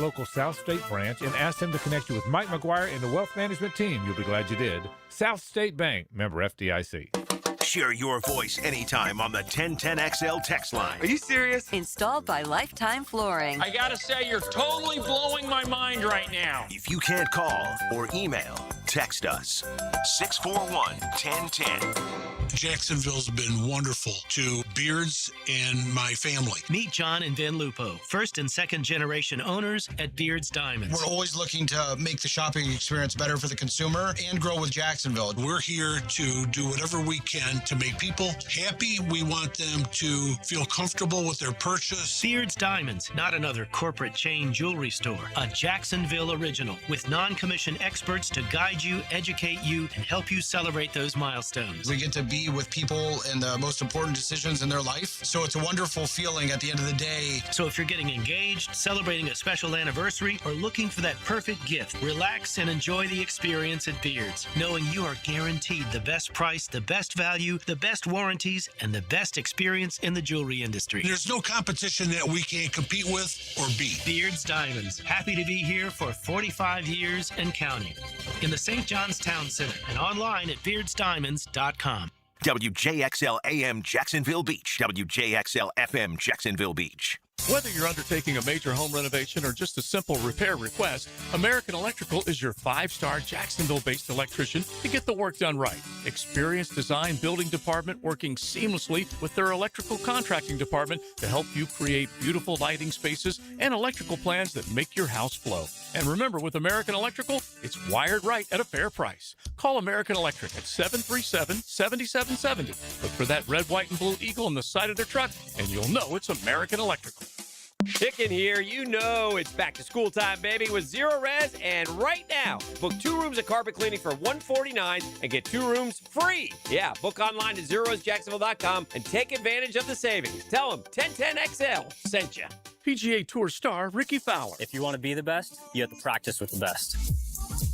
local South State branch and ask them to connect you with Mike McGuire and the wealth management team. You'll be glad you did. South State Bank, member FDIC. Share your voice anytime on the 1010XL text line. Are you serious? Installed by Lifetime Flooring. I gotta say, you're totally blowing my mind right now. If you can't call or email, text us. 641-1010. Jacksonville's been wonderful to Beards and my family. Meet John and Ben Lupo, first and second generation owners at Beards Diamonds. We're always looking to make the shopping experience better for the consumer and grow with Jacksonville. We're here to do whatever we can to make people happy. We want them to feel comfortable with their purchase. Beards Diamonds, not another corporate chain jewelry store. A Jacksonville original with non-commissioned experts to guide you, educate you, and help you celebrate those milestones. We get to be with people in the most important decisions in their life. So it's a wonderful feeling at the end of the day. So if you're getting engaged, celebrating a special anniversary, or looking for that perfect gift, relax and enjoy the experience at Beards, knowing you are guaranteed the best price, the best value, the best warranties, and the best experience in the jewelry industry. There's no competition that we can't compete with or beat. Beards Diamonds, happy to be here for 45 years and counting. In the St. John's Town Center and online at beardsdiamonds.com. WJXL AM Jacksonville Beach. WJXL FM Jacksonville Beach. Whether you're undertaking a major home renovation or just a simple repair request, American Electrical is your 5-star Jacksonville-based electrician to get the work done right. Experienced design building department working seamlessly with their electrical contracting department to help you create beautiful lighting spaces and electrical plans that make your house flow. And remember, with American Electrical, it's wired right at a fair price. Call American Electric at 737-7770. Look for that red, white, and blue eagle on the side of their truck, and you'll know it's American Electrical. Chicken here, you know it's back to school time, baby, with Zero Res, and right now, book 2 rooms of carpet cleaning for $149 and get 2 rooms free. Yeah, book online at ZeroResJacksonville.com and take advantage of the savings. Tell them 1010XL sent you. PGA Tour star Ricky Fowler. If you want to be the best, you have to practice with the best.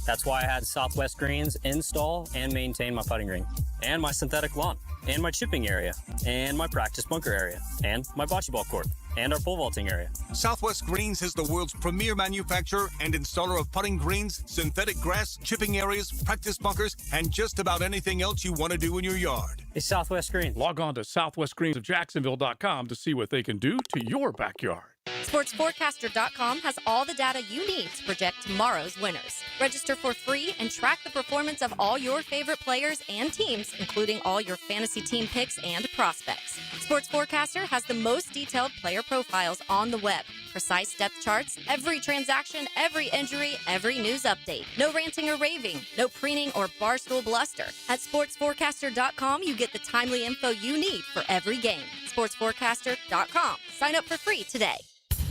That's why I had Southwest Greens install and maintain my putting green, and my synthetic lawn, and my chipping area, and my practice bunker area, and my bocce ball court, and our pole vaulting area. Southwest Greens is the world's premier manufacturer and installer of putting greens, synthetic grass, chipping areas, practice bunkers, and just about anything else you want to do in your yard. It's Southwest Greens. Log on to southwestgreensofjacksonville.com to see what they can do to your backyard. SportsForecaster.com has all the data you need to project tomorrow's winners. Register for free and track the performance of all your favorite players and teams, including all your fantasy team picks and prospects. Sports Forecaster has the most detailed player profiles on the web, precise depth charts, every transaction, every injury, every news update. No ranting or raving, no preening or barstool bluster. At SportsForecaster.com, you get the timely info you need for every game. SportsForecaster.com. Sign up for free today.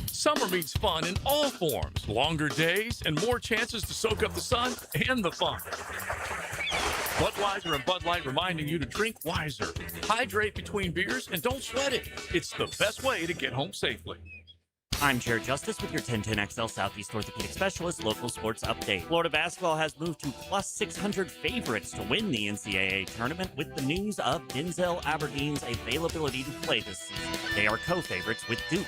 Summer means fun in all forms. Longer days and more chances to soak up the sun and the fun. Budweiser and Bud Light reminding you to drink wiser. Hydrate between beers and don't sweat it. It's the best way to get home safely. I'm Chair Justice with your 1010XL Southeast Orthopedic Specialist local sports update. Florida basketball has moved to plus 600 favorites to win the NCAA tournament with the news of Denzel Aberdeen's availability to play this season. They are co-favorites with Duke.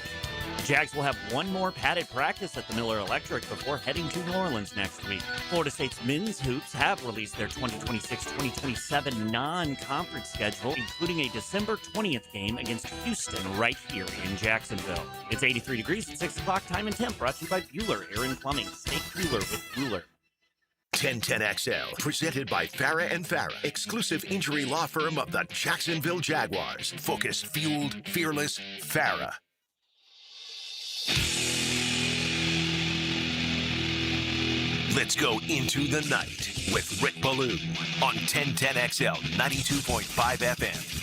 Jags will have one more padded practice at the Miller Electric before heading to New Orleans next week. Florida State's men's hoops have released their 2026-2027 non-conference schedule, including a December 20th game against Houston right here in Jacksonville. It's 83 degrees at 6 o'clock time and temp, brought to you by Bueller Air and Plumbing. Stay cooler with Bueller. 1010XL, presented by Farah and Farah, exclusive injury law firm of the Jacksonville Jaguars. Focused, fueled, fearless, Farah. Let's go into the night with Rick Ballou on 1010XL 92.5 FM.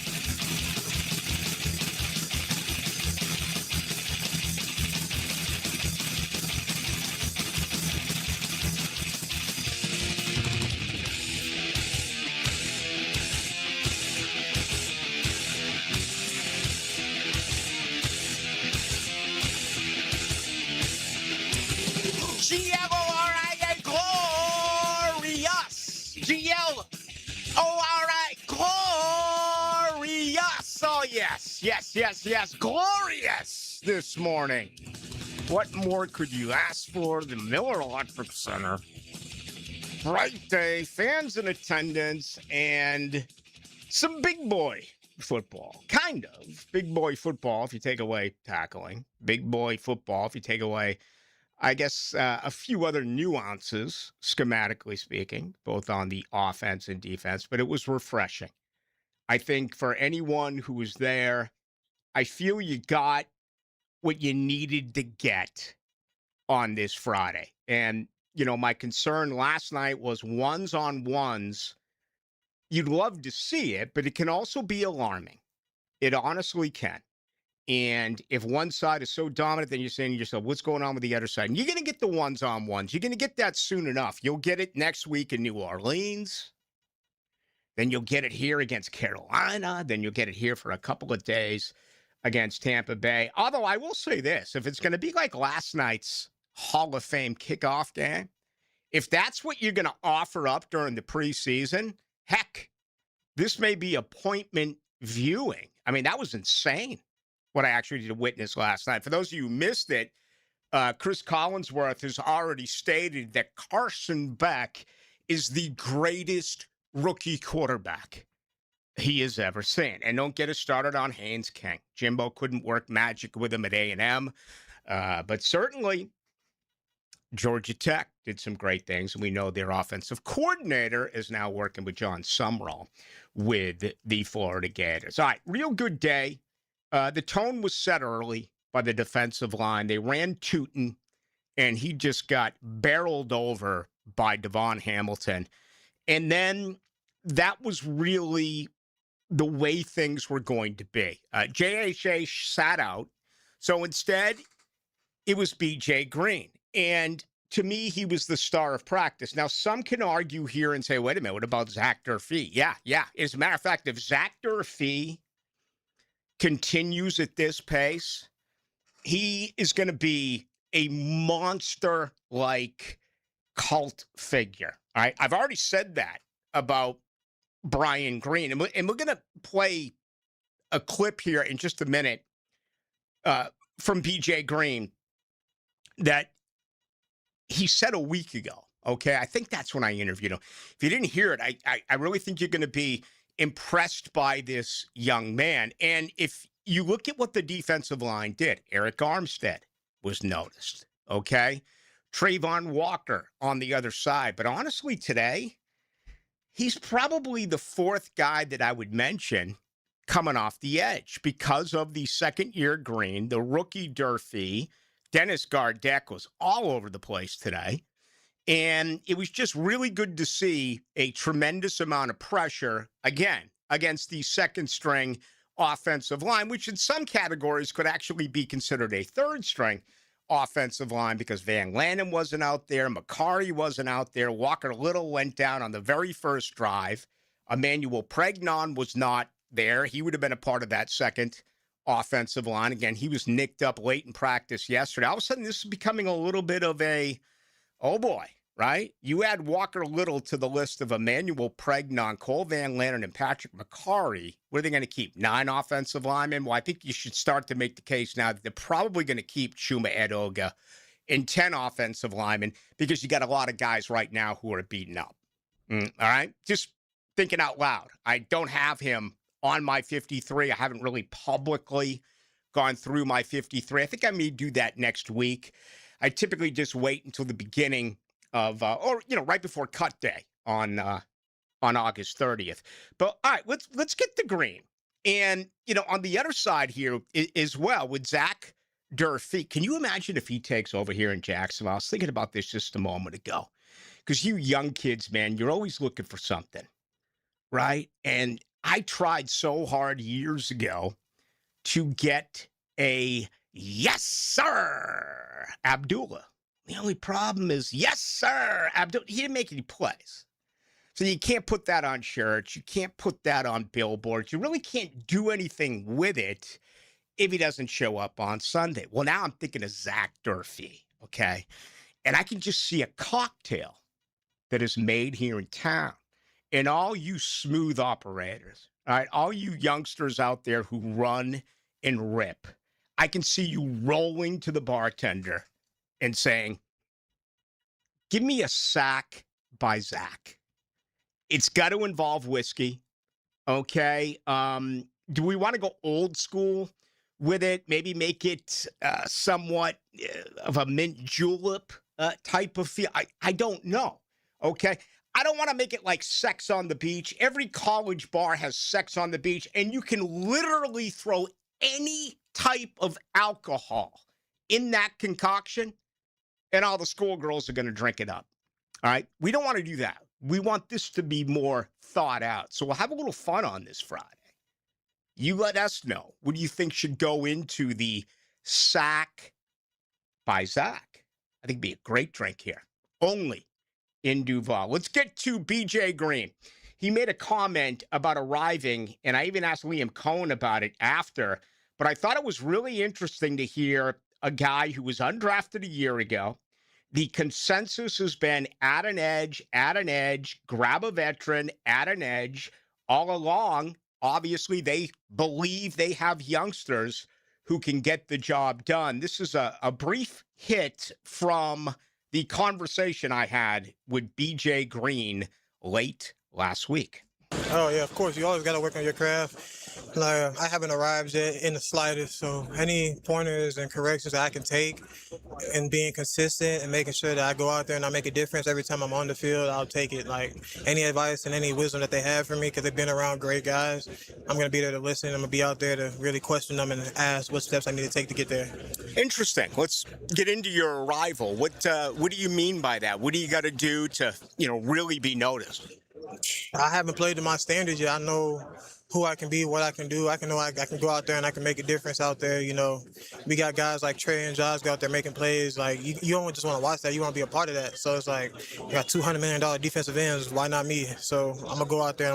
Yes, glorious this morning. What more could you ask for? The Miller Electric Center. Bright day, fans in attendance, and some big boy football. Kind of. Big boy football if you take away tackling. Big boy football if you take away, I guess, a few other nuances, schematically speaking, both on the offense and defense, but it was refreshing. I think for anyone who was there, I feel you got what you needed to get on this Friday. And, you know, my concern last night was ones-on-ones. You'd love to see it, but it can also be alarming. It honestly can. And if one side is so dominant, then you're saying to yourself, what's going on with the other side? And you're going to get the ones-on-ones. You're going to get that soon enough. You'll get it next week in New Orleans. Then you'll get it here against Carolina. Then you'll get it here for a couple of days against Tampa Bay. Although I will say this, if it's going to be like last night's Hall of Fame kickoff game, if that's what you're going to offer up during the preseason, heck, this may be appointment viewing. I mean, that was insane what I actually did witness last night. For those of you who missed it, Chris Collinsworth has already stated that Carson Beck is the greatest rookie quarterback he has ever seen. And don't get us started on Haynes King. Jimbo couldn't work magic with him at A&M. But certainly Georgia Tech did some great things. And we know their offensive coordinator is now working with John Sumrall with the Florida Gators. All right, real good day. The tone was set early by the defensive line. They ran Tootin, and he just got barreled over by Devon Hamilton. And then that was really the way things were going to be. JHA sat out. So instead, it was BJ Green. And to me, he was the star of practice. Now, some can argue here and say, wait a minute, what about Zach Durfee? Yeah. As a matter of fact, if Zach Durfee continues at this pace, he is going to be a monster-like cult figure. All right. I've already said that about Brian Green. And we're going to play a clip here in just a minute from BJ Green that he said a week ago. Okay. I think that's when I interviewed him. If you didn't hear it, I really think you're going to be impressed by this young man. And if you look at what the defensive line did, Eric Armstead was noticed. Okay. Trayvon Walker on the other side. But honestly, today, he's probably the fourth guy that I would mention coming off the edge because of the second-year Green, the rookie Durfee. Dennis Gardeck was all over the place today. And it was just really good to see a tremendous amount of pressure, again, against the second-string offensive line, which in some categories could actually be considered a third-string offensive line because Van Lanen wasn't out there, McCarry wasn't out there, Walker Little went down on the very first drive. Emmanuel Pregnon was not there. He would have been a part of that second offensive line. Again, he was nicked up late in practice yesterday. All of a sudden, this is becoming a little bit of a, oh boy, right? You add Walker Little to the list of Emmanuel Pregnon, Cole Van Lanen, and Patrick McCarry. What are they going to keep? 9 offensive linemen? Well, I think you should start to make the case now that they're probably going to keep Chuma Edoga and 10 offensive linemen because you got a lot of guys right now who are beaten up. All right? Just thinking out loud. I don't have him on my 53. I haven't really publicly gone through my 53. I think I may do that next week. I typically just wait until the beginning of, right before cut day on August 30th. But all right, let's get the Green. And, on the other side here as well with Zach Durfee, can you imagine if he takes over here in Jacksonville? I was thinking about this just a moment ago. Because you young kids, man, you're always looking for something, right? And I tried so hard years ago to get a yes, sir, Abdullah. The only problem is, yes, sir, Abdullah. He didn't make any plays. So you can't put that on shirts. You can't put that on billboards. You really can't do anything with it if he doesn't show up on Sunday. Well, now I'm thinking of Zach Durfee, okay? And I can just see a cocktail that is made here in town. And all you smooth operators, all right, all you youngsters out there who run and rip, I can see you rolling to the bartender and saying, give me a sack by Zach. It's got to involve whiskey. Okay. Do we want to go old school with it? Maybe make it somewhat of a mint julep type of feel. I don't know. Okay. I don't want to make it like Sex on the Beach. Every college bar has Sex on the Beach, and you can literally throw any type of alcohol in that concoction, and all the schoolgirls are going to drink it up. All right. We don't want to do that. We want this to be more thought out. So we'll have a little fun on this Friday. You let us know. What do you think should go into the sack by Zach? I think it'd be a great drink here. Only in Duval. Let's get to BJ Green. He made a comment about arriving, and I even asked Liam Cohen about it after, but I thought it was really interesting to hear a guy who was undrafted a year ago. The consensus has been add an edge, grab a veteran, add an edge. All along, obviously, they believe they have youngsters who can get the job done. This is a brief hit from the conversation I had with BJ Green late last week. Oh, yeah, of course. You always got to work on your craft. Like, I haven't arrived yet in the slightest, so any pointers and corrections that I can take and being consistent and making sure that I go out there and I make a difference every time I'm on the field, I'll take it. Like, any advice and any wisdom that they have for me, because they've been around great guys, I'm going to be there to listen. I'm going to be out there to really question them and ask what steps I need to take to get there. Interesting. Let's get into your arrival. What do you mean by that? What do you got to do to, really be noticed? I haven't played to my standards yet. I know who I can be, what I can do. I can go out there and I can make a difference out there. We got guys like Trey and Josh out there making plays. Like, you don't just want to watch that. You want to be a part of that. So it's like, you got $200 million defensive ends. Why not me? So I'm going to go out there.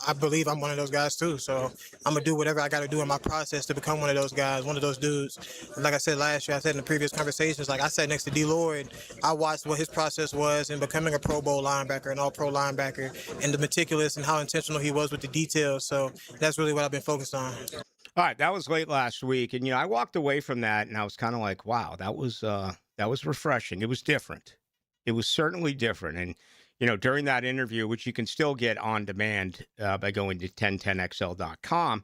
I believe I'm one of those guys too. So I'm going to do whatever I got to do in my process to become one of those guys, one of those dudes. Like I said last year, I said in the previous conversations, like I sat next to D. Lloyd. I watched what his process was in becoming a Pro Bowl linebacker, an all-pro linebacker, and the meticulous and how intentional he was with the details. So that's really what I've been focused on. All right, that was late last week, and I walked away from that, and I was kind of like, "Wow, that was refreshing. It was different. It was certainly different." And during that interview, which you can still get on demand by going to 1010xl.com,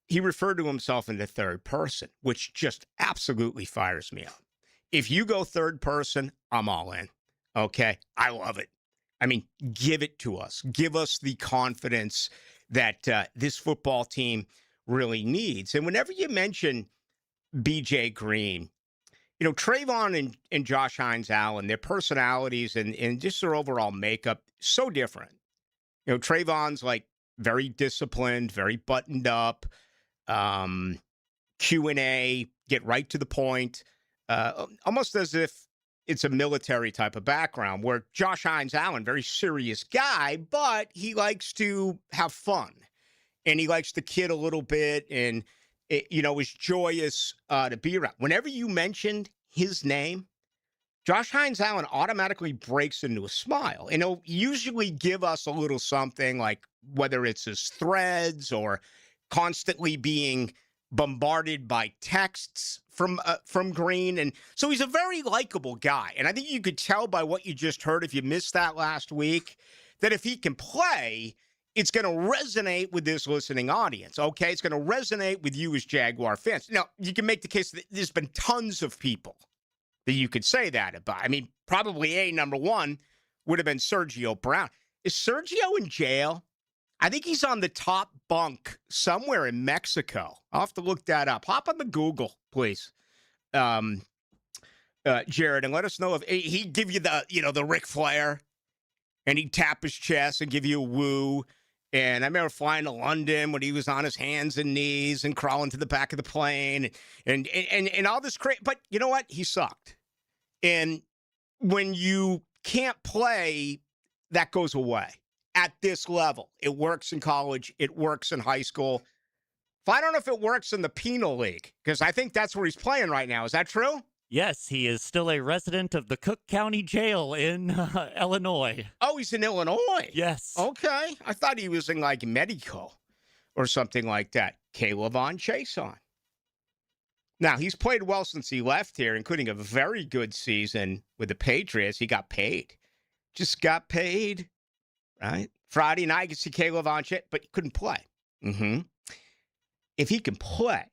he referred to himself in the third person, which just absolutely fires me up. If you go third person, I'm all in. Okay, I love it. I mean, give it to us. Give us the confidence that this football team really needs. And whenever you mention BJ Green, Trayvon and Josh Hines-Allen, their personalities and just their overall makeup, so different. Trayvon's like very disciplined, very buttoned up, Q&A, get right to the point, almost as if it's a military type of background, where Josh Hines-Allen, very serious guy, but he likes to have fun and he likes to kid a little bit and, is joyous to be around. Whenever you mentioned his name, Josh Hines-Allen automatically breaks into a smile, and he'll usually give us a little something, like whether it's his threads or constantly being bombarded by texts from Green. And so he's a very likable guy. And I think you could tell by what you just heard, if you missed that last week, that if he can play, it's going to resonate with this listening audience. Okay, it's going to resonate with you as Jaguar fans. Now, you can make the case that there's been tons of people that you could say that about. I mean, probably number one would have been Sergio Brown. Is Sergio in jail? I think he's on the top bunk somewhere in Mexico. I'll have to look that up. Hop on the Google, please, Jared, and let us know if he'd give you the Ric Flair, and he'd tap his chest and give you a woo. And I remember flying to London when he was on his hands and knees and crawling to the back of the plane and all this crazy. But you know what? He sucked. And when you can't play, that goes away. At this level, it works in college. It works in high school. I don't know if it works in the penal league, because I think that's where he's playing right now. Is that true? Yes, he is still a resident of the Cook County Jail in Illinois. Oh, he's in Illinois? Yes. Okay. I thought he was in, like, Medico or something like that. Caleb on Chase on. Now, he's played well since he left here, including a very good season with the Patriots. He got paid. Just got paid, right? Friday night, you can see Caleb on shit, but he couldn't play. If he can play,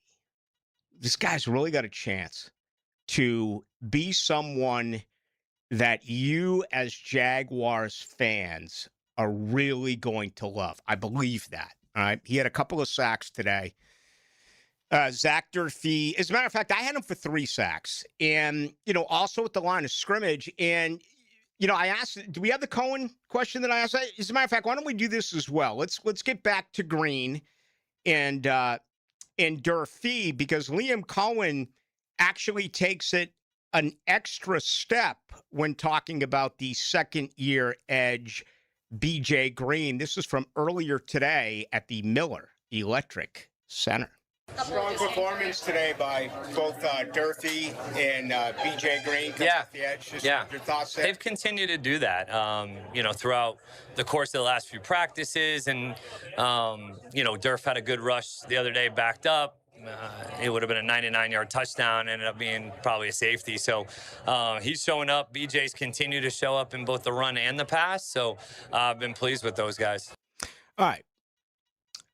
this guy's really got a chance to be someone that you as Jaguars fans are really going to love. I believe that. All right. He had a couple of sacks today. Zach Durfee, as a matter of fact, I had him for 3 sacks. And, also at the line of scrimmage. And, I asked, do we have the Cohen question that I asked? As a matter of fact, why don't we do this as well? Let's get back to Green and Durfee, because Liam Cohen actually takes it an extra step when talking about the second-year edge, B.J. Green. This is from earlier today at the Miller Electric Center. Strong performance today by both Durfee and B.J. Green. Off the edge. Just your thoughts there? They've continued to do that, throughout the course of the last few practices. And, Durf had a good rush the other day, backed up. It would have been a 99-yard touchdown, ended up being probably a safety. So he's showing up. BJ's continued to show up in both the run and the pass. So I've been pleased with those guys. All right.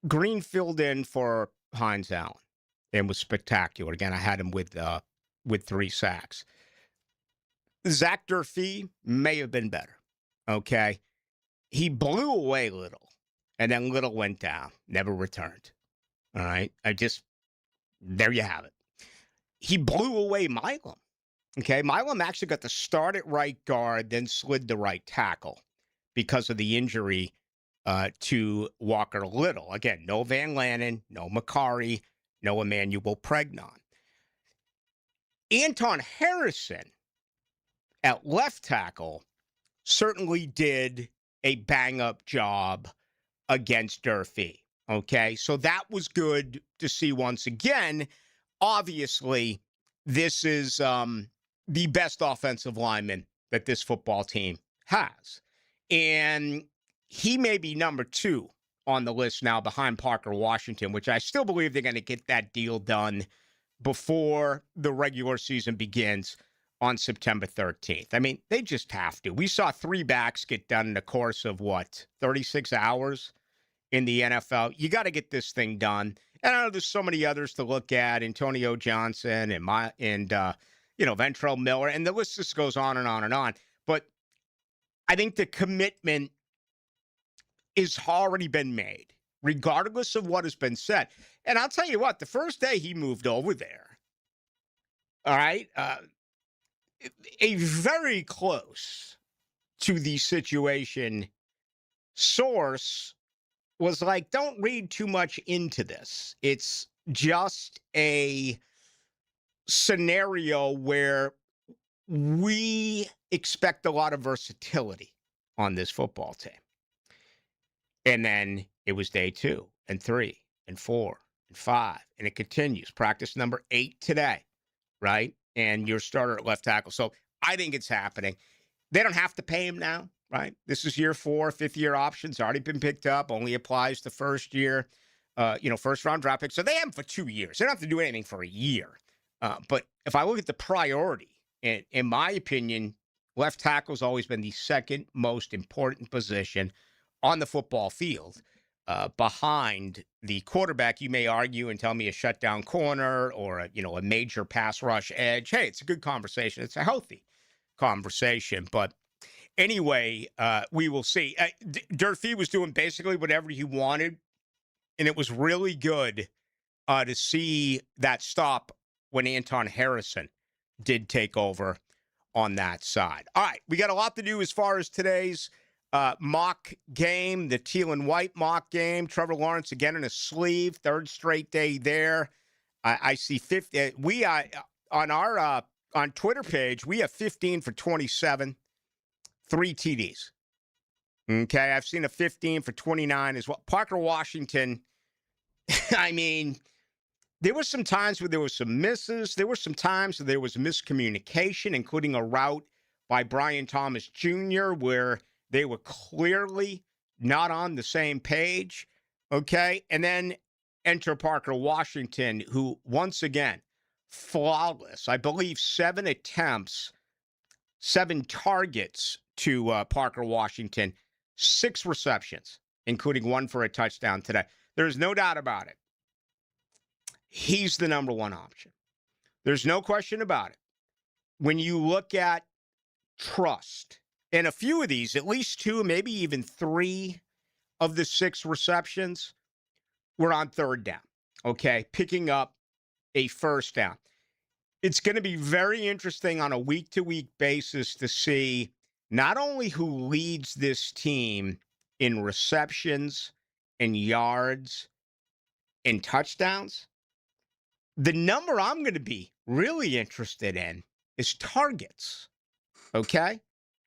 Green filled in for Hines Allen and was spectacular. Again, I had him with 3 sacks. Zach Durfee may have been better. Okay. He blew away Little, and then Little went down, never returned. All right. There you have it. He blew away Milum. Okay. Milum actually got the start at right guard, then slid to right tackle because of the injury to Walker Little. Again, no Van Lanen, no Macari, no Emmanuel Pregnon. Anton Harrison at left tackle certainly did a bang-up job against Durfee. Okay, so that was good to see once again. Obviously, this is the best offensive lineman that this football team has. And he may be number 2 on the list now behind Parker Washington, which I still believe they're going to get that deal done before the regular season begins on September 13th. I mean, they just have to. We saw 3 backs get done in the course of, 36 hours in the NFL. You got to get this thing done. And I know there's so many others to look at, Antonio Johnson and Ventrell Miller, and the list just goes on and on and on. But I think the commitment has already been made, regardless of what has been said. And I'll tell you what, the first day he moved over there, all right, a very close to the situation source was like, don't read too much into this. It's just a scenario where we expect a lot of versatility on this football team. And then it was day 2 and 3 and 4 and 5, and it continues. Practice number 8 today, right? And your starter at left tackle. So I think it's happening. They don't have to pay him now, right? This is year 4, 5th-year options already been picked up. Only applies to first year, first-round draft pick. So they have him for 2 years. They don't have to do anything for a year. But if I look at the priority, in my opinion, left tackle has always been the second most important position on the football field, behind the quarterback. You may argue and tell me a shutdown corner or a major pass rush edge. Hey, it's a good conversation. It's a healthy conversation. But anyway, we will see. Durfee was doing basically whatever he wanted, and it was really good to see that stop when Anton Harrison did take over on that side. All right, we got a lot to do as far as today's mock game, the teal and white mock game. Trevor Lawrence again in a sleeve, 3rd straight day there. I see 50. We on our on Twitter page, we have 15 for 27, 3 TDs. Okay, I've seen a 15 for 29 as well. Parker Washington, I mean, there were some times where there were some misses. There were some times where there was miscommunication, including a route by Brian Thomas Jr., where they were clearly not on the same page, okay? And then enter Parker Washington, who, once again, flawless. I believe 7 attempts, 7 targets to Parker Washington, 6 receptions, including 1 for a touchdown today. There's no doubt about it. He's the number 1 option. There's no question about it. When you look at trust, and a few of these, at least 2, maybe even 3 of the 6 receptions were on third down, okay, picking up a first down. It's going to be very interesting on a week-to-week basis to see not only who leads this team in receptions and yards and touchdowns. The number I'm going to be really interested in is targets, okay?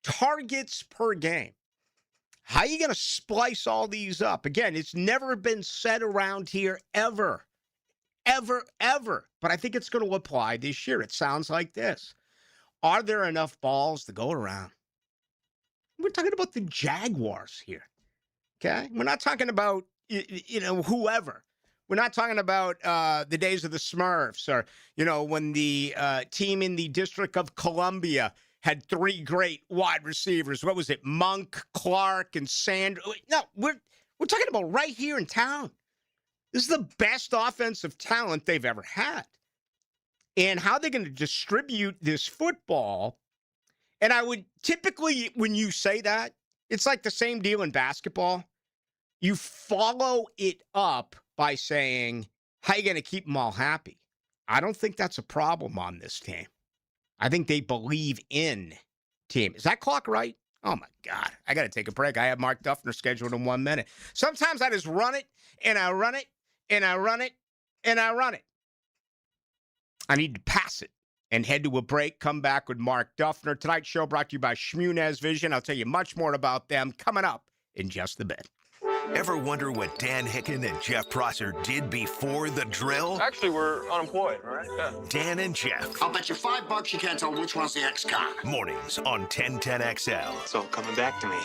Targets per game. How are you going to splice all these up? Again, it's never been said around here ever. But I think it's going to apply this year. It sounds like this. Are there enough balls to go around? We're talking about the Jaguars here, okay? We're not talking about, whoever. We're not talking about the days of the Smurfs or, when the team in the District of Columbia had 3 great wide receivers. What was it? Monk, Clark, and Sand. No, we're talking about right here in town. This is the best offensive talent they've ever had. And how they're going to distribute this football. And I would typically, when you say that, it's like the same deal in basketball. You follow it up by saying, how are you going to keep them all happy? I don't think that's a problem on this team. I think they believe in team. Is that clock right? Oh, my God. I got to take a break. I have Mark Duffner scheduled in 1 minute. Sometimes I just run it, and I run it, and I run it, and I run it. I need to pass it and head to a break. Come back with Mark Duffner. Tonight's show brought to you by Shmunez Vision. I'll tell you much more about them coming up in just a bit. Ever wonder what Dan Hicken and Jeff Prosser did before the drill? Actually, we're unemployed, right? Yeah. Dan and Jeff. I'll bet you $5 you can't tell which one's the ex-con. Mornings on 1010XL. It's all coming back to me.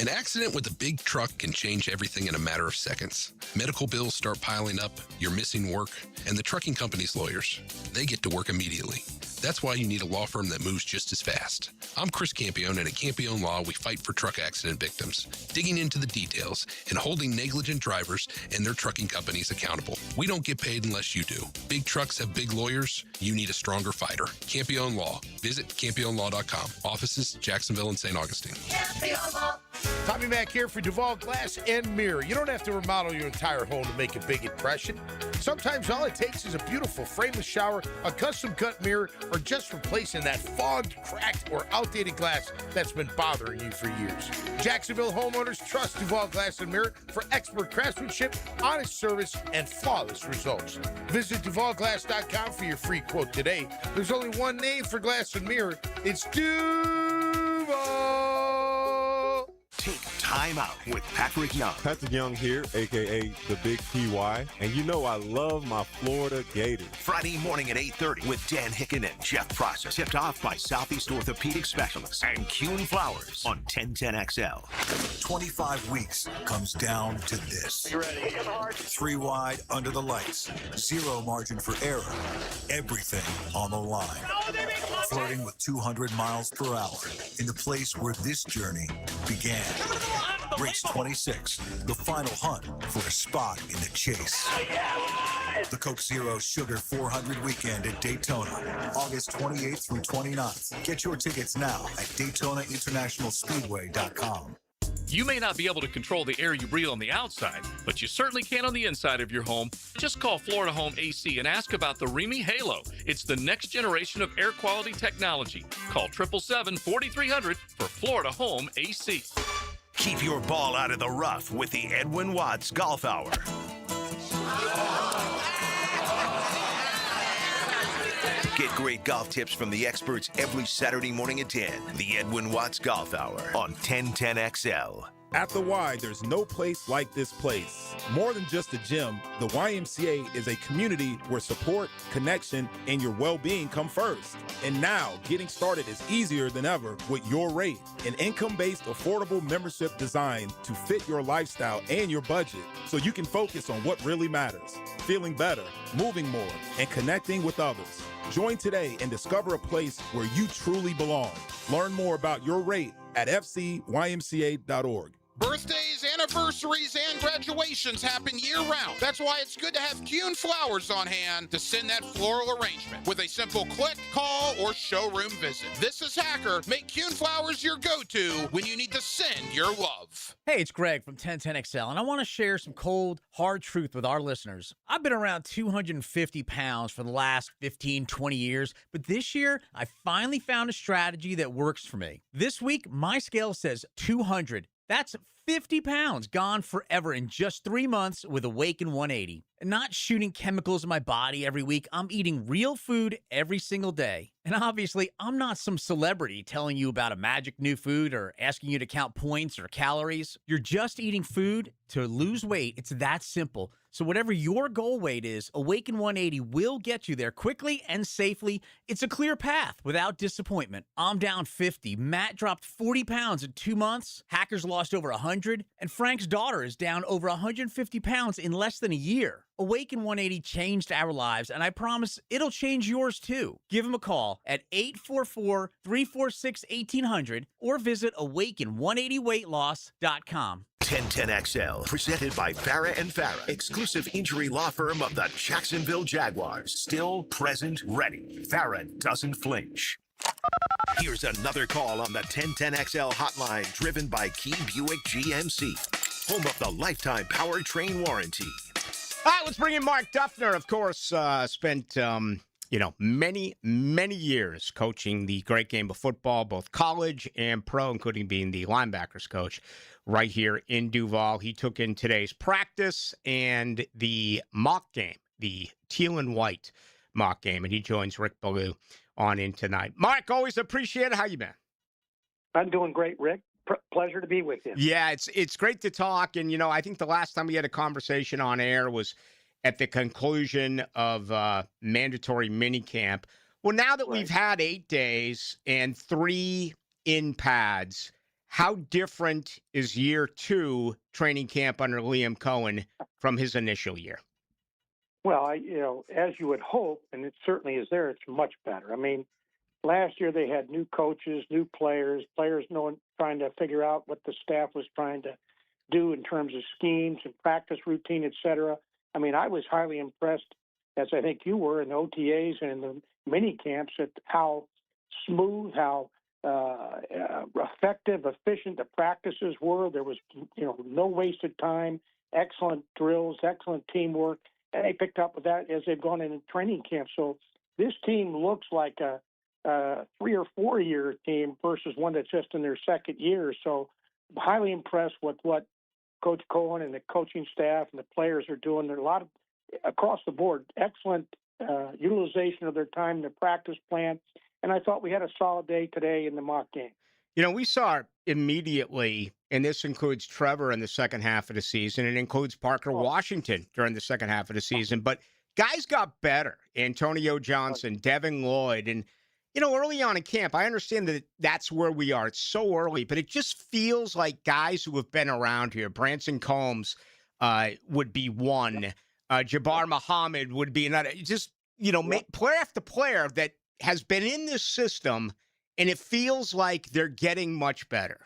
An accident with a big truck can change everything in a matter of seconds. Medical bills start piling up, you're missing work, and the trucking company's lawyers, they get to work immediately. That's why you need a law firm that moves just as fast. I'm Chris Campione, and at Campione Law, we fight for truck accident victims, digging into the details and holding negligent drivers and their trucking companies accountable. We don't get paid unless you do. Big trucks have big lawyers. You need a stronger fighter. Campione Law. Visit CampioneLaw.com. Offices, Jacksonville and St. Augustine. Tommy Mack here for Duval Glass and Mirror. You don't have to remodel your entire home to make a big impression. Sometimes all it takes is a beautiful frameless shower, a custom-cut mirror, or just replacing that fogged, cracked, or outdated glass that's been bothering you for years. Jacksonville homeowners trust Duval Glass and Mirror for expert craftsmanship, honest service, and flawless results. Visit DuvalGlass.com for your free quote today. There's only one name for glass and mirror. It's Duval. Take time out with Patrick Young. Patrick Young here, a.k.a. the Big PY. And you know I love my Florida Gators. Friday morning at 8:30 with Dan Hicken and Jeff Prosser. Tipped off by Southeast Orthopedic Specialists and Kuhn Flowers on 1010XL. 25 weeks comes down to this. You ready? 3 wide under the lights. 0 margin for error. Everything on the line. Flirting with 200 miles per hour in the place where this journey began. Race 26, the final hunt for a spot in the chase. The Coke Zero Sugar 400 weekend at Daytona, August 28th through 29th. Get your tickets now at DaytonaInternationalSpeedway.com. You may not be able to control the air you breathe on the outside, but you certainly can on the inside of your home. Just call Florida Home AC and ask about the Remy Halo. It's the next generation of air quality technology. Call 777-4300 for Florida Home AC. Keep your ball out of the rough with the Edwin Watts Golf Hour. Get great golf tips from the experts every Saturday morning at 10. The Edwin Watts Golf Hour on 1010XL. At the Y, there's no place like this place. More than just a gym, the YMCA is a community where support, connection, and your well-being come first. And now, getting started is easier than ever with Your Rate, an income-based, affordable membership designed to fit your lifestyle and your budget so you can focus on what really matters, feeling better, moving more, and connecting with others. Join today and discover a place where you truly belong. Learn more about Your Rate at fcymca.org. Birthdays, anniversaries, and graduations happen year-round. That's why it's good to have Kuhn Flowers on hand to send that floral arrangement. With a simple click, call, or showroom visit. This is Hacker. Make Kuhn Flowers your go-to when you need to send your love. Hey, it's Greg from 1010XL, and I want to share some cold, hard truth with our listeners. I've been around 250 pounds for the last 15, 20 years, but this year, I finally found a strategy that works for me. This week, my scale says 200. That's 50 pounds gone forever in just 3 months with Awaken 180. Not shooting chemicals in my body every week. I'm eating real food every single day. And obviously, I'm not some celebrity telling you about a magic new food or asking you to count points or calories. You're just eating food to lose weight. It's that simple. So whatever your goal weight is, Awaken 180 will get you there quickly and safely. It's a clear path without disappointment. I'm down 50. Matt dropped 40 pounds in 2 months. Hackers lost over 100. And Frank's daughter is down over 150 pounds in less than a year. Awaken 180 changed our lives, and I promise it'll change yours too. Give them a call at 844-346-1800 or visit awaken180weightloss.com. 1010XL, presented by Farah and Farah, exclusive injury law firm of the Jacksonville Jaguars. Still present, ready. Farah doesn't flinch. Here's another call on the 1010XL hotline, driven by Key Buick GMC, home of the lifetime powertrain warranty. All right, let's bring in Mark Duffner. Of course, spent many, many years coaching the great game of football, both college and pro, including being the linebackers coach right here in Duval. He took in today's practice and the mock game, the teal and white mock game, and he joins Rick Ballou on in tonight. Mark, always appreciate it. How you been? I'm doing great, Rick. Pleasure to be with you. Yeah, it's great to talk. And, I think the last time we had a conversation on air was at the conclusion of mandatory minicamp. Well, now that we've had 8 days and 3 in pads, how different is year 2 training camp under Liam Cohen from his initial year? Well, as you would hope, and it certainly is there, it's much better. I mean, last year they had new coaches, new players trying to figure out what the staff was trying to do in terms of schemes and practice routine, et cetera. I mean, I was highly impressed, as I think you were, in the OTAs and in the mini camps, at how smooth, how effective, efficient the practices were. There was, no wasted time, excellent drills, excellent teamwork, and they picked up with that as they've gone into training camp. So this team looks like a 3 or 4 year team versus one that's just in their second year. So I'm highly impressed with what Coach Cohen and the coaching staff and the players are doing. There are a lot of, across the board, excellent utilization of their time in the practice plan. And I thought we had a solid day today in the mock game. We saw immediately, and this includes Trevor in the second half of the season, and includes Parker Washington during the second half of the season. But guys got better. Antonio Johnson, Devin Lloyd, and early on in camp, I understand that that's where we are. It's so early, but it just feels like guys who have been around here. Branson Combs would be one. Jabbar Muhammad would be another. Just, player after player that has been in this system, and it feels like they're getting much better.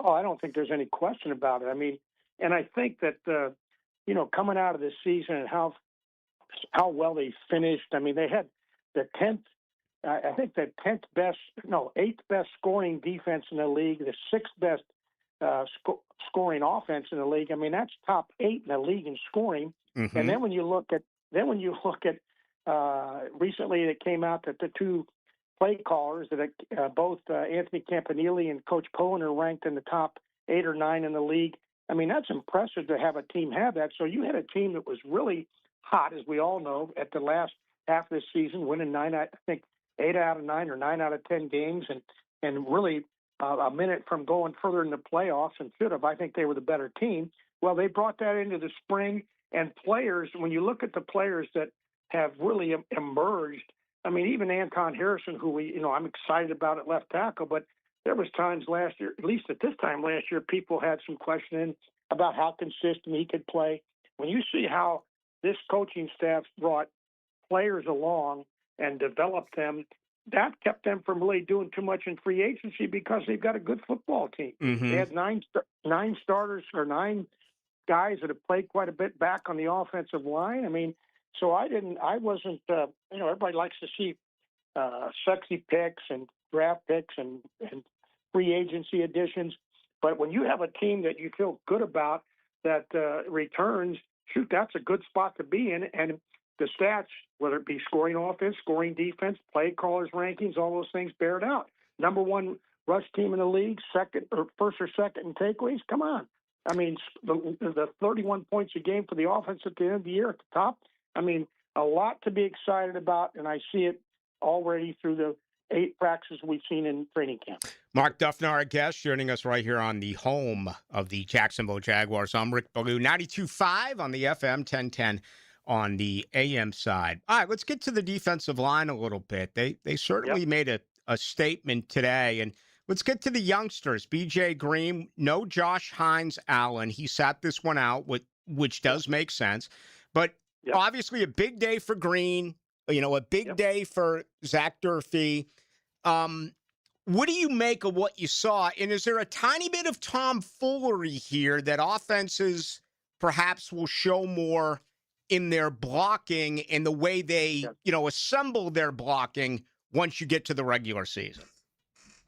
Oh, I don't think there's any question about it. I mean, and I think that, coming out of this season and how well they finished, I mean, they had the 10th, I think the 8th best scoring defense in the league, the 6th best scoring offense in the league. I mean, that's top 8 in the league in scoring. Mm-hmm. And then when you look at recently it came out that the 2 play callers that both Anthony Campanile and Coach Cohen are ranked in the top 8 or 9 in the league. I mean, that's impressive to have a team have that. So you had a team that was really hot, as we all know, at the last half of the season, winning 8 out of 9 or 9 out of 10 games, and really a minute from going further in the playoffs and should have. I think they were the better team. Well, they brought that into the spring, and players, when you look at the players that have really emerged, I mean, even Anton Harrison, who I'm excited about at left tackle, but there was times last year, at least at this time last year, people had some questioning about how consistent he could play. When you see how this coaching staff brought players along and developed them, that kept them from really doing too much in free agency because they've got a good football team. Mm-hmm. They had nine starters or 9 guys that have played quite a bit back on the offensive line. I mean, so I wasn't, everybody likes to see sexy picks and draft picks and free agency additions. But when you have a team that you feel good about that returns, shoot, that's a good spot to be in. And the stats, whether it be scoring offense, scoring defense, play callers rankings, all those things bear it out. Number 1 rush team in the league, first or second in takeaways. Come on. I mean, the 31 points a game for the offense at the end of the year at the top. I mean, a lot to be excited about, and I see it already through the 8 practices we've seen in training camp. Mark Duffner, our guest, joining us right here on the home of the Jacksonville Jaguars. I'm Rick Ballou, 92.5 on the FM, 1010 on the AM side. All right, let's get to the defensive line a little bit. They certainly made a statement today, and let's get to the youngsters. B.J. Green, no Josh Hines-Allen. He sat this one out, which does make sense. But obviously a big day for Green, a big day for Zach Durfee. What do you make of what you saw? And is there a tiny bit of tomfoolery here that offenses perhaps will show more in their blocking and the way they, assemble their blocking once you get to the regular season?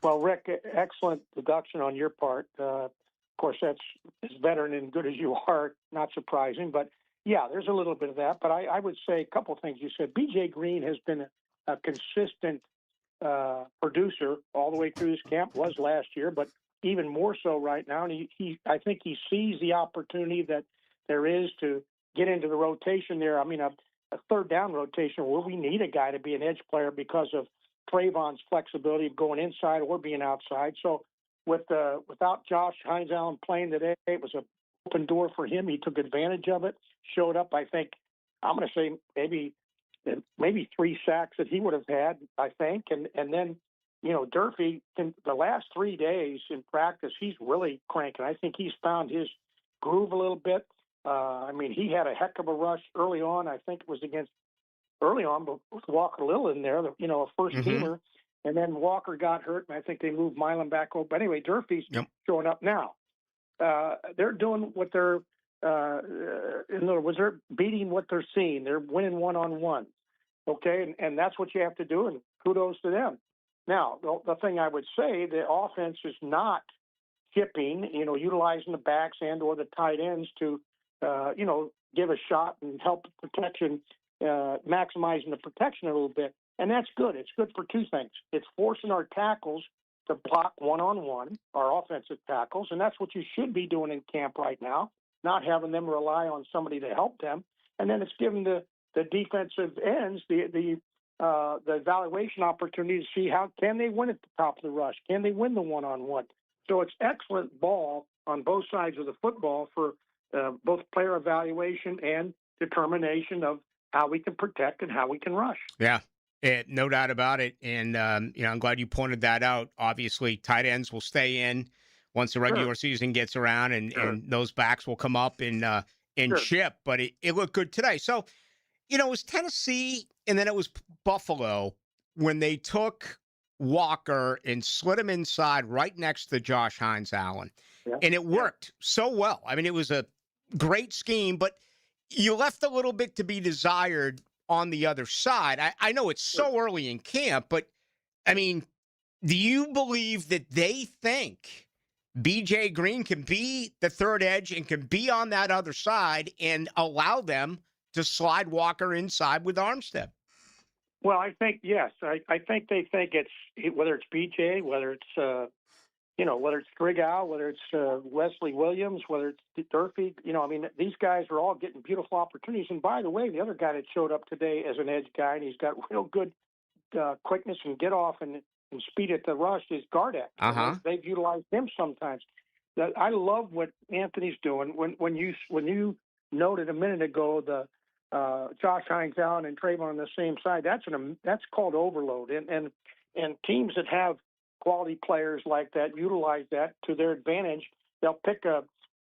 Well, Rick, excellent deduction on your part. Of course, that's as veteran and good as you are, not surprising. But, yeah, there's a little bit of that. But I would say a couple of things you said. B.J. Green has been a consistent producer all the way through this camp, was last year, but even more so right now. And I think he sees the opportunity that there is to get into the rotation there. I mean, a third down rotation where we need a guy to be an edge player because of Trayvon's flexibility of going inside or being outside. So without Josh Hines-Allen playing today, it was an open door for him. He took advantage of it, showed up, I think, I'm going to say maybe 3 sacks that he would have had, I think. And then, Durfee, the last 3 days in practice, he's really cranking. I think he's found his groove a little bit. I mean, he had a heck of a rush early on. I think it was but with Walker Little in there, a first teamer. And then Walker got hurt, and I think they moved Milum back over. But anyway, Durfee's showing up now. They're doing what they're, in other words, they're beating what they're seeing. They're winning one-on-one. Okay, and that's what you have to do, and kudos to them. Now, the thing I would say, the offense is not chipping, utilizing the backs and or the tight ends to, give a shot and help protection, maximizing the protection a little bit. And that's good. It's good for 2 things. It's forcing our tackles to block one-on-one, our offensive tackles, and that's what you should be doing in camp right now, not having them rely on somebody to help them. And then it's giving the defensive ends the evaluation opportunity to see how can they win at the top of the rush. Can they win the one-on-one? So it's excellent ball on both sides of the football for both player evaluation and determination of how we can protect and how we can rush. Yeah. No doubt about it. And, I'm glad you pointed that out. Obviously, tight ends will stay in once the regular season gets around, and those backs will come up and chip. But it looked good today. So, it was Tennessee, and then it was Buffalo when they took Walker and slid him inside right next to Josh Hines-Allen. Yeah. And it worked so well. I mean, it was a great scheme, but you left a little bit to be desired on the other side. I know it's so early in camp, but, I mean, do you believe that they think B.J. Green can be the third edge and can be on that other side and allow them to slide Walker inside with Armstead? Well, I think, yes. I think they think it's, whether it's B.J., whether it's, whether it's Strigow, whether it's Wesley Williams, whether it's Durfee, these guys are all getting beautiful opportunities. And by the way, the other guy that showed up today as an edge guy, and he's got real good quickness and get off and and speed at the rush is Gardeck. Uh-huh. They've utilized him sometimes. I love what Anthony's doing. When you noted a minute ago the Josh Hines Allen and Trayvon on the same side, that's called overload. And teams that have quality players like that utilize that to their advantage. They'll pick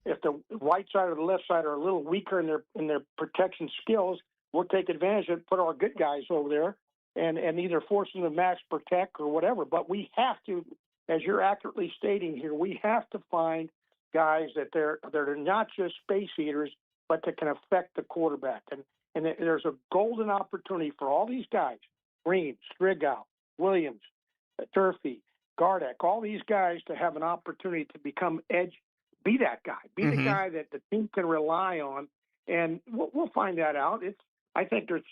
if the right side or the left side are a little weaker in their protection skills, we'll take advantage of it, put our good guys over there and either force them to max protect or whatever. But we have to, as you're accurately stating here, we have to find guys that they're not just space eaters, but that can affect the quarterback. And there's a golden opportunity for all these guys, Green, Strigow, Williams, Turfy, Gardeck, all these guys to have an opportunity to become edge, be that guy, be the guy that the team can rely on. And we'll find that out. I think there's,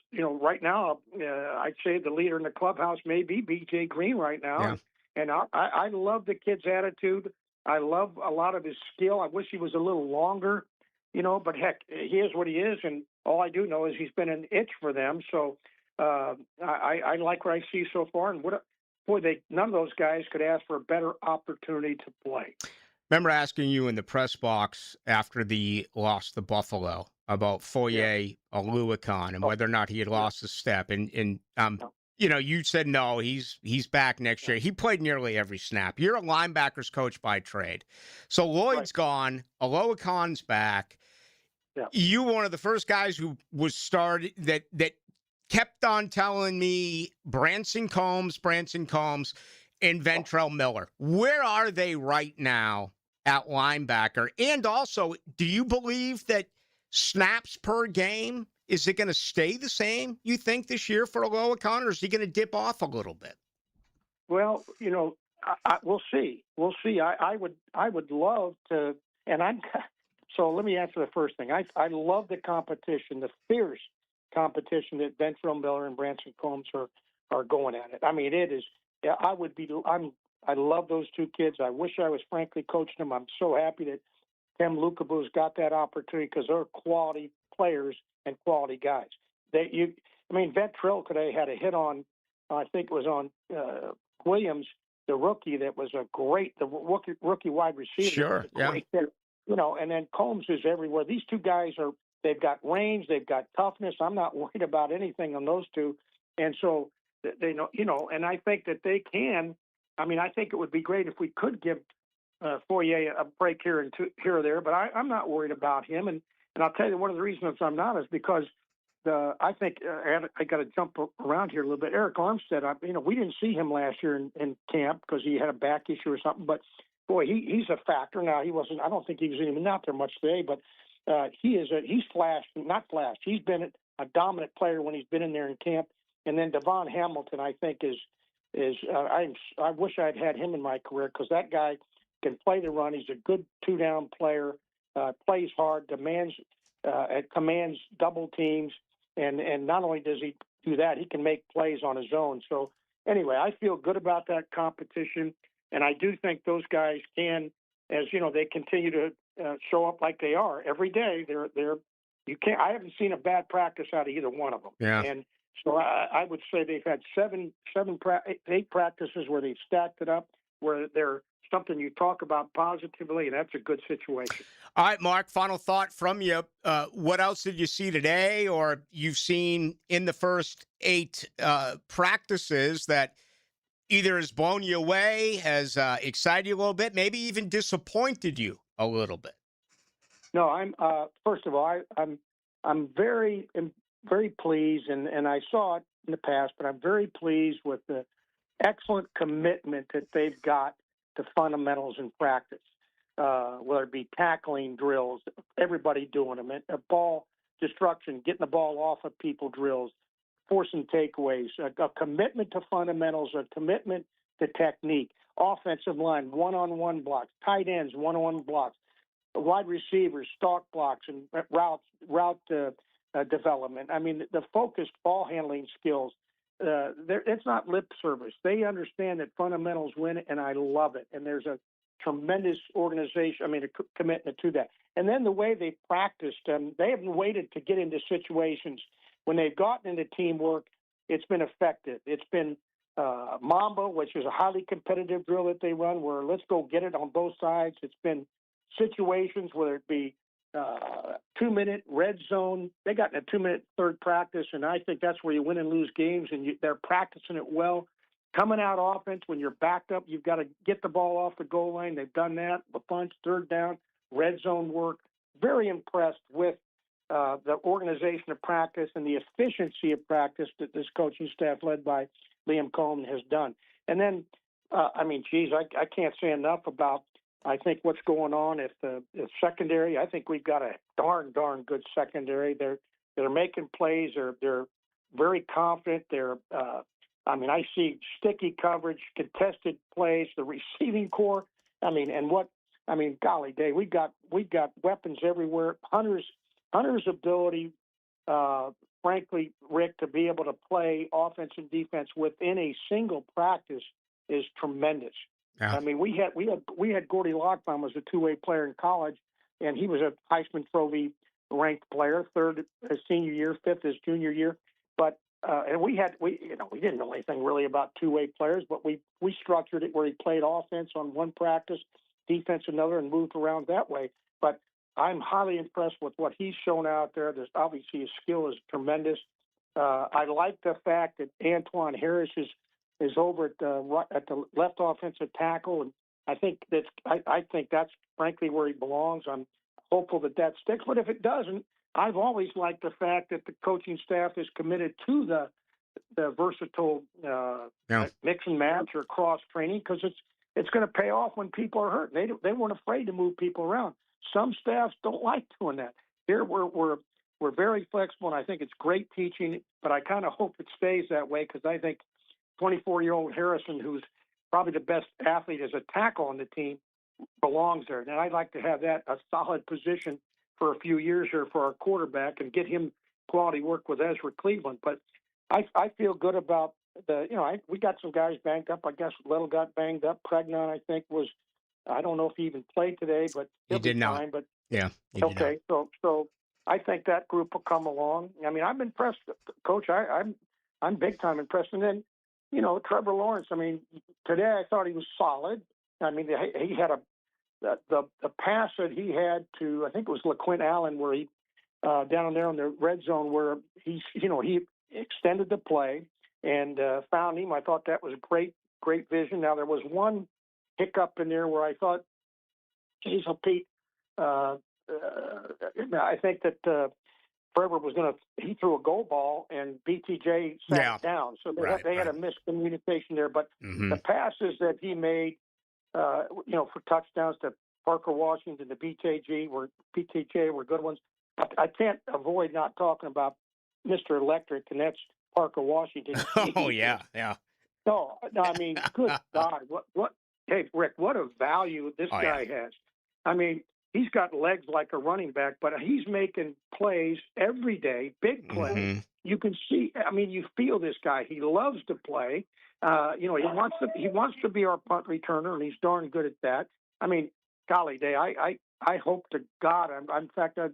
right now, I'd say the leader in the clubhouse may be B.J. Green right now. Yeah. And I love the kid's attitude. I love a lot of his skill. I wish he was a little longer, but heck, he is what he is. And all I do know is he's been an itch for them. So I like what I see so far. And none of those guys could ask for a better opportunity to play. Remember asking you in the press box after the loss to Buffalo about Foyer Oluokun and whether or not he had lost a step. And you said no, he's back next year. He played nearly every snap. You're a linebackers coach by trade. So Lloyd's gone, Oluokun's back. Yeah. You were one of the first guys who was started that kept on telling me Branson Combs, and Ventrell Miller. Where are they right now at linebacker? And also, do you believe that snaps per game, is it going to stay the same, you think, this year for Oluokun, or is he going to dip off a little bit? Well, we'll see. We'll see. I would love to, and so let me answer the first thing. I love the competition, the fierce competition that Ventrell Miller and Branson Combs are going at it. I mean, it is. I love those two kids. I wish I was frankly coaching them. I'm so happy that Tim Lukabu's got that opportunity because they're quality players and quality guys. Ventrell today had a hit on, I think it was on Williams, the rookie that was the rookie wide receiver. Sure, yeah. And then Combs is everywhere. These two guys they've got range, they've got toughness. I'm not worried about anything on those two. And so they know, and I think that they can. I think it would be great if we could give Foyer a break here or there, but I'm not worried about him. And I'll tell you one of the reasons I'm not is because I think I got to jump around here a little bit. Eric Armstead, we didn't see him last year in camp because he had a back issue or something. But boy, he's a factor. Now he wasn't. I don't think he was even out there much today, but he's flashed, not flashed. He's been a dominant player when he's been in there in camp. And then Devon Hamilton, I think is I wish I'd had him in my career because that guy can play the run. He's a good two-down player, plays hard, commands double teams, and not only does he do that, he can make plays on his own. So anyway, I feel good about that competition, and I do think those guys can, as they continue to show up like they are every day. I haven't seen a bad practice out of either one of them. Yeah. And so I would say they've had 8 practices where they've stacked it up, where they're something you talk about positively, and that's a good situation. All right, Mark, final thought from you. What else did you see today or you've seen in the first 8 practices that either has blown you away, has excited you a little bit, maybe even disappointed you a little bit? No, I'm first of all, I'm very pleased, and I saw it in the past, but I'm very pleased with the excellent commitment that they've got to fundamentals in practice, whether it be tackling drills, everybody doing them, ball destruction, getting the ball off of people drills, forcing takeaways, a commitment to fundamentals, a commitment to technique, offensive line, one-on-one blocks, tight ends, one-on-one blocks, wide receivers, stalk blocks, and route development. The focused ball handling skills. It's not lip service. They understand that fundamentals win, and I love it. And there's a tremendous organization, a commitment to that. And then the way they practiced, they haven't waited to get into situations. When they've gotten into teamwork, it's been effective. It's been Mamba, which is a highly competitive drill that they run, where let's go get it on both sides. It's been situations, whether it be 2-minute red zone. They got in a 2-minute third practice, and I think that's where you win and lose games, and they're practicing it well. Coming out offense, when you're backed up, you've got to get the ball off the goal line. They've done that. A bunch, third down, red zone work. Very impressed with the organization of practice and the efficiency of practice that this coaching staff led by Liam Coleman has done. And then, I can't say enough about, I think, what's going on at the secondary. I think we've got a darn good secondary. They're making plays. They're very confident. I see sticky coverage, contested plays, the receiving core. Golly day, we've got weapons everywhere. Hunter's ability, frankly, Rick, to be able to play offense and defense within a single practice is tremendous. Yeah. We had Gordy Lockbaum was a two-way player in college, and he was a Heisman Trophy ranked player, third his senior year, fifth his junior year. But and we didn't know anything really about two-way players, but we structured it where he played offense on one practice, defense another, and moved around that way. But I'm highly impressed with what he's shown out there. There's obviously his skill is tremendous. I like the fact that Antoine Harris is over at the left offensive tackle, and I think that's frankly where he belongs. I'm hopeful that sticks, but if it doesn't, I've always liked the fact that the coaching staff is committed to the versatile mix and match or cross training, because it's going to pay off when people are hurt. They weren't afraid to move people around. Some staffs don't like doing that. Here we're very flexible, and I think it's great teaching. But I kind of hope it stays that way, because I think 24-year-old Harrison, who's probably the best athlete as a tackle on the team, belongs there. And I'd like to have that a solid position for a few years here for our quarterback and get him quality work with Ezra Cleveland. But I feel good about we got some guys banged up. I guess Little got banged up. Pregnon, I think, I don't know if he even played today, but he did not. Fine, but yeah. Okay, so I think that group will come along. I'm impressed, Coach. I'm big time impressed. And then, Trevor Lawrence. Today I thought he was solid. He had the pass that he had to, I think it was LaQuint Allen, where he down there in the red zone, where he extended the play and found him. I thought that was great vision. Now there was one hiccup in there where I thought, geez, Pete, I think that Trevor he threw a goal ball and BTJ sat down. So they had a miscommunication there. But the passes that he made, for touchdowns to Parker Washington, to BTJ were good ones. I can't avoid not talking about Mr. Electric, and that's Parker Washington. Oh, yeah. No, good God. What? Hey, Rick, what a value this guy has. He's got legs like a running back, but he's making plays every day, big plays. Mm-hmm. You can see, you feel this guy. He loves to play. He wants to be our punt returner, and he's darn good at that. Golly day, I hope to God, in fact, I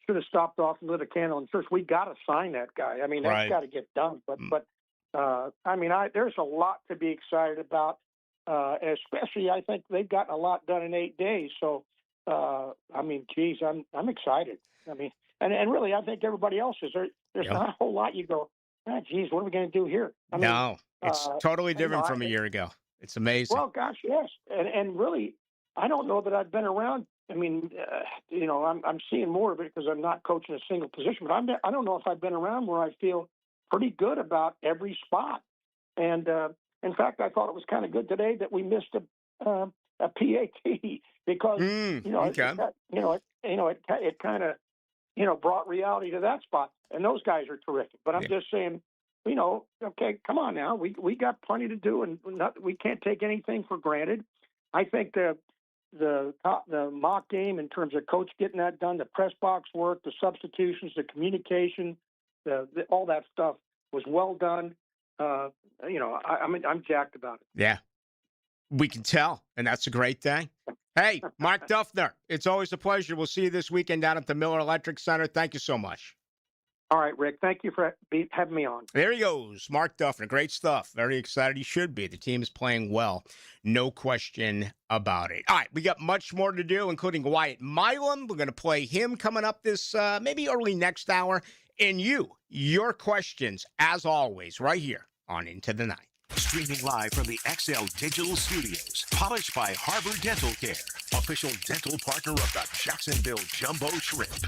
should have stopped off and lit a candle in church. We got to sign that guy. That's got to get done. But there's a lot to be excited about. Especially, I think they've gotten a lot done in 8 days. So, geez, I'm excited. And really, I think everybody else is. There's not a whole lot you go, geez, what are we going to do here? No, it's totally different from a year ago. It's amazing. Well, gosh, yes. And really, I don't know that I've been around. I'm seeing more of it because I'm not coaching a single position, but I don't know if I've been around where I feel pretty good about every spot. And, in fact, I thought it was kind of good today that we missed a PAT because it kind of brought reality to that spot, and those guys are terrific. But I'm just saying, okay, come on now, we got plenty to do, and we can't take anything for granted. I think the mock game in terms of coach getting that done, the press box work, the substitutions, the communication, all that stuff was well done. I'm jacked about it. Yeah, we can tell, and that's a great thing. Hey, Mark Duffner, it's always a pleasure. We'll see you this weekend down at the Miller Electric Center. Thank you so much. All right, Rick. Thank you for having me on. There he goes, Mark Duffner. Great stuff. Very excited. He should be. The team is playing well. No question about it. All right, we got much more to do, including Wyatt Milum. We're going to play him coming up this maybe early next hour. And your questions, as always, right here on Into the Night. Streaming live from the XL Digital Studios. Polished by Harbor Dental Care. Official dental partner of the Jacksonville Jumbo Shrimp.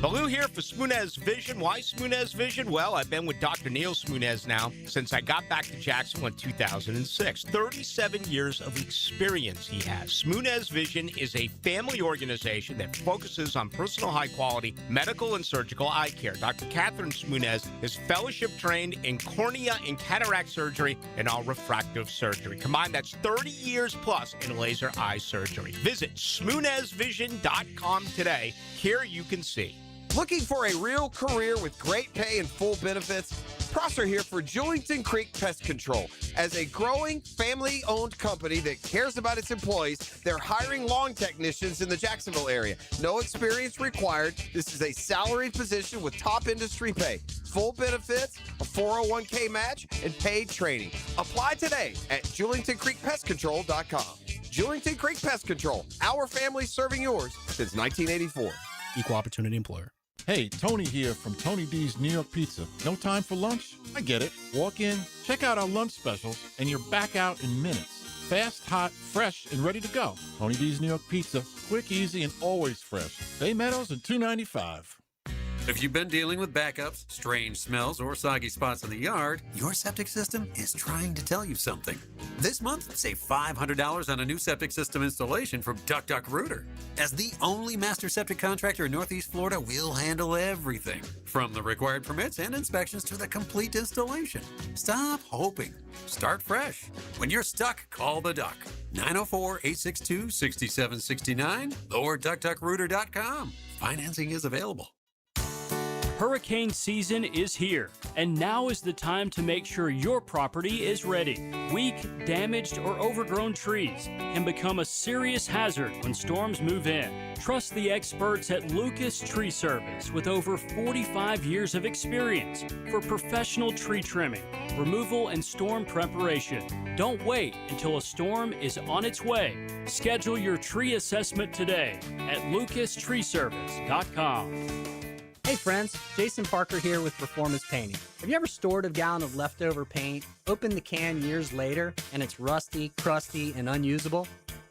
Ballou here for Smoonez Vision. Why Smoonez Vision? Well, I've been with Dr. Neil Smoonez now since I got back to Jacksonville in 2006. 37 years of experience he has. Smoonez Vision is a family organization that focuses on personal high-quality medical and surgical eye care. Dr. Catherine Smoonez is fellowship trained in cornea and cataract surgery and all refractive surgery. Combined, that's 30 years plus in laser eye surgery. Visit SmoonezVision.com today. Here you can see. Looking for a real career with great pay and full benefits? Prosser here for Julington Creek Pest Control. As a growing, family-owned company that cares about its employees, they're hiring lawn technicians in the Jacksonville area. No experience required. This is a salaried position with top industry pay. Full benefits, a 401k match, and paid training. Apply today at JulingtonCreekPestControl.com. Julington Creek Pest Control. Our family serving yours since 1984. Equal opportunity employer. Hey, Tony here from Tony D's New York Pizza. No time for lunch? I get it. Walk in, check out our lunch specials, and you're back out in minutes. Fast, hot, fresh, and ready to go. Tony D's New York Pizza. Quick, easy, and always fresh. Bay Meadows and $2.95. If you've been dealing with backups, strange smells, or soggy spots in the yard, your septic system is trying to tell you something. This month, save $500 on a new septic system installation from Duck. As the only master septic contractor in Northeast Florida, we'll handle everything, from the required permits and inspections to the complete installation. Stop hoping. Start fresh. When you're stuck, call the Duck. 904-862-6769 or duckduckrooter.com. Financing is available. Hurricane season is here, and now is the time to make sure your property is ready. Weak, damaged, or overgrown trees can become a serious hazard when storms move in. Trust the experts at Lucas Tree Service with over 45 years of experience for professional tree trimming, removal, and storm preparation. Don't wait until a storm is on its way. Schedule your tree assessment today at lucastreeservice.com. Hey friends, Jason Parker here with Performance Painting. Have you ever stored a gallon of leftover paint, opened the can years later, and it's rusty, crusty, and unusable?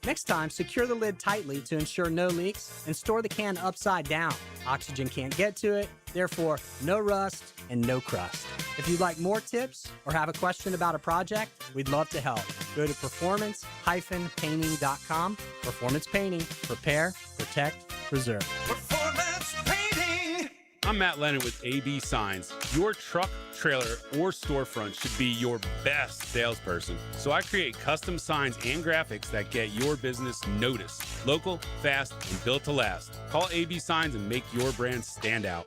Next time, secure the lid tightly to ensure no leaks and store the can upside down. Oxygen can't get to it, therefore no rust and no crust. If you'd like more tips or have a question about a project, we'd love to help. Go to performance-painting.com. Performance Painting. Prepare, protect, preserve. Performance Painting! I'm Matt Lennon with AB Signs. Your truck, trailer, or storefront should be your best salesperson. So I create custom signs and graphics that get your business noticed. Local, fast, and built to last. Call AB Signs and make your brand stand out.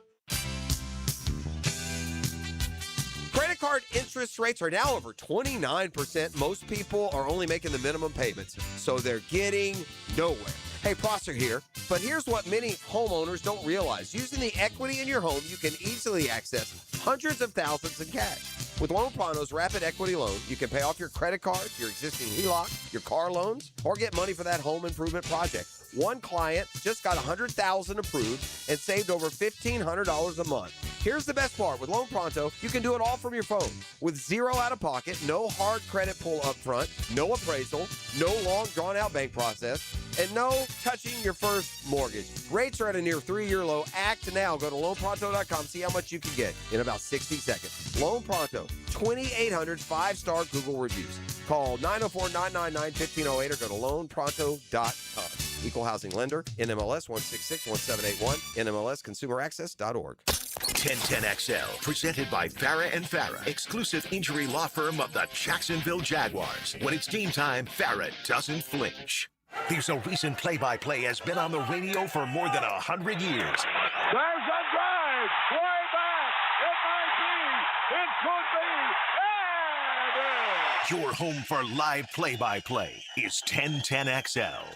Credit card interest rates are now over 29%. Most people are only making the minimum payments, so they're getting nowhere. Hey, Prosser here, but here's what many homeowners don't realize. Using the equity in your home, you can easily access hundreds of thousands in cash. With Loan Pronto's Rapid Equity Loan, you can pay off your credit card, your existing HELOC, your car loans, or get money for that home improvement project. One client just got $100,000 approved and saved over $1,500 a month. Here's the best part. With Loan Pronto, you can do it all from your phone. With zero out-of-pocket, no hard credit pull up front, no appraisal, no long drawn-out bank process, and no touching your first mortgage. Rates are at a near 3-year low. Act now. Go to loanpronto.com. See how much you can get in about 60 seconds. Loan Pronto, 2,800 5-star Google reviews. Call 904-999-1508 or go to loanpronto.com. Equal housing lender, NMLS 1661781, NMLSconsumeraccess.org. 1010XL, presented by Farah & Farah, exclusive injury law firm of the Jacksonville Jaguars. When it's game time, Farah doesn't flinch. There's a reason play-by-play has been on the radio for more than 100 years. There's a drive, way back, it might be, it could be, and Your home for live play-by-play is 1010XL.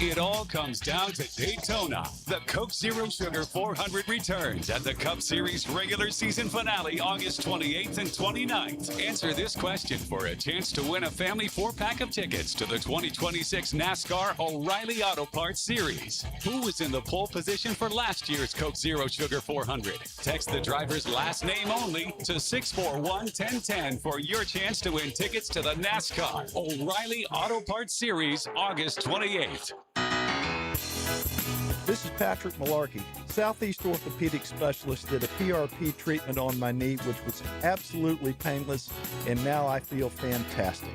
It all comes down to Daytona. The Coke Zero Sugar 400 returns at the Cup Series regular season finale August 28th and 29th. Answer this question for a chance to win a family 4-pack of tickets to the 2026 NASCAR O'Reilly Auto Parts Series. Who was in the pole position for last year's Coke Zero Sugar 400? Text the driver's last name only to 641-1010 for your chance to win tickets to the NASCAR O'Reilly Auto Parts Series August 28th. This is Patrick Malarkey. Southeast Orthopedic Specialist did a PRP treatment on my knee, which was absolutely painless, and now I feel fantastic.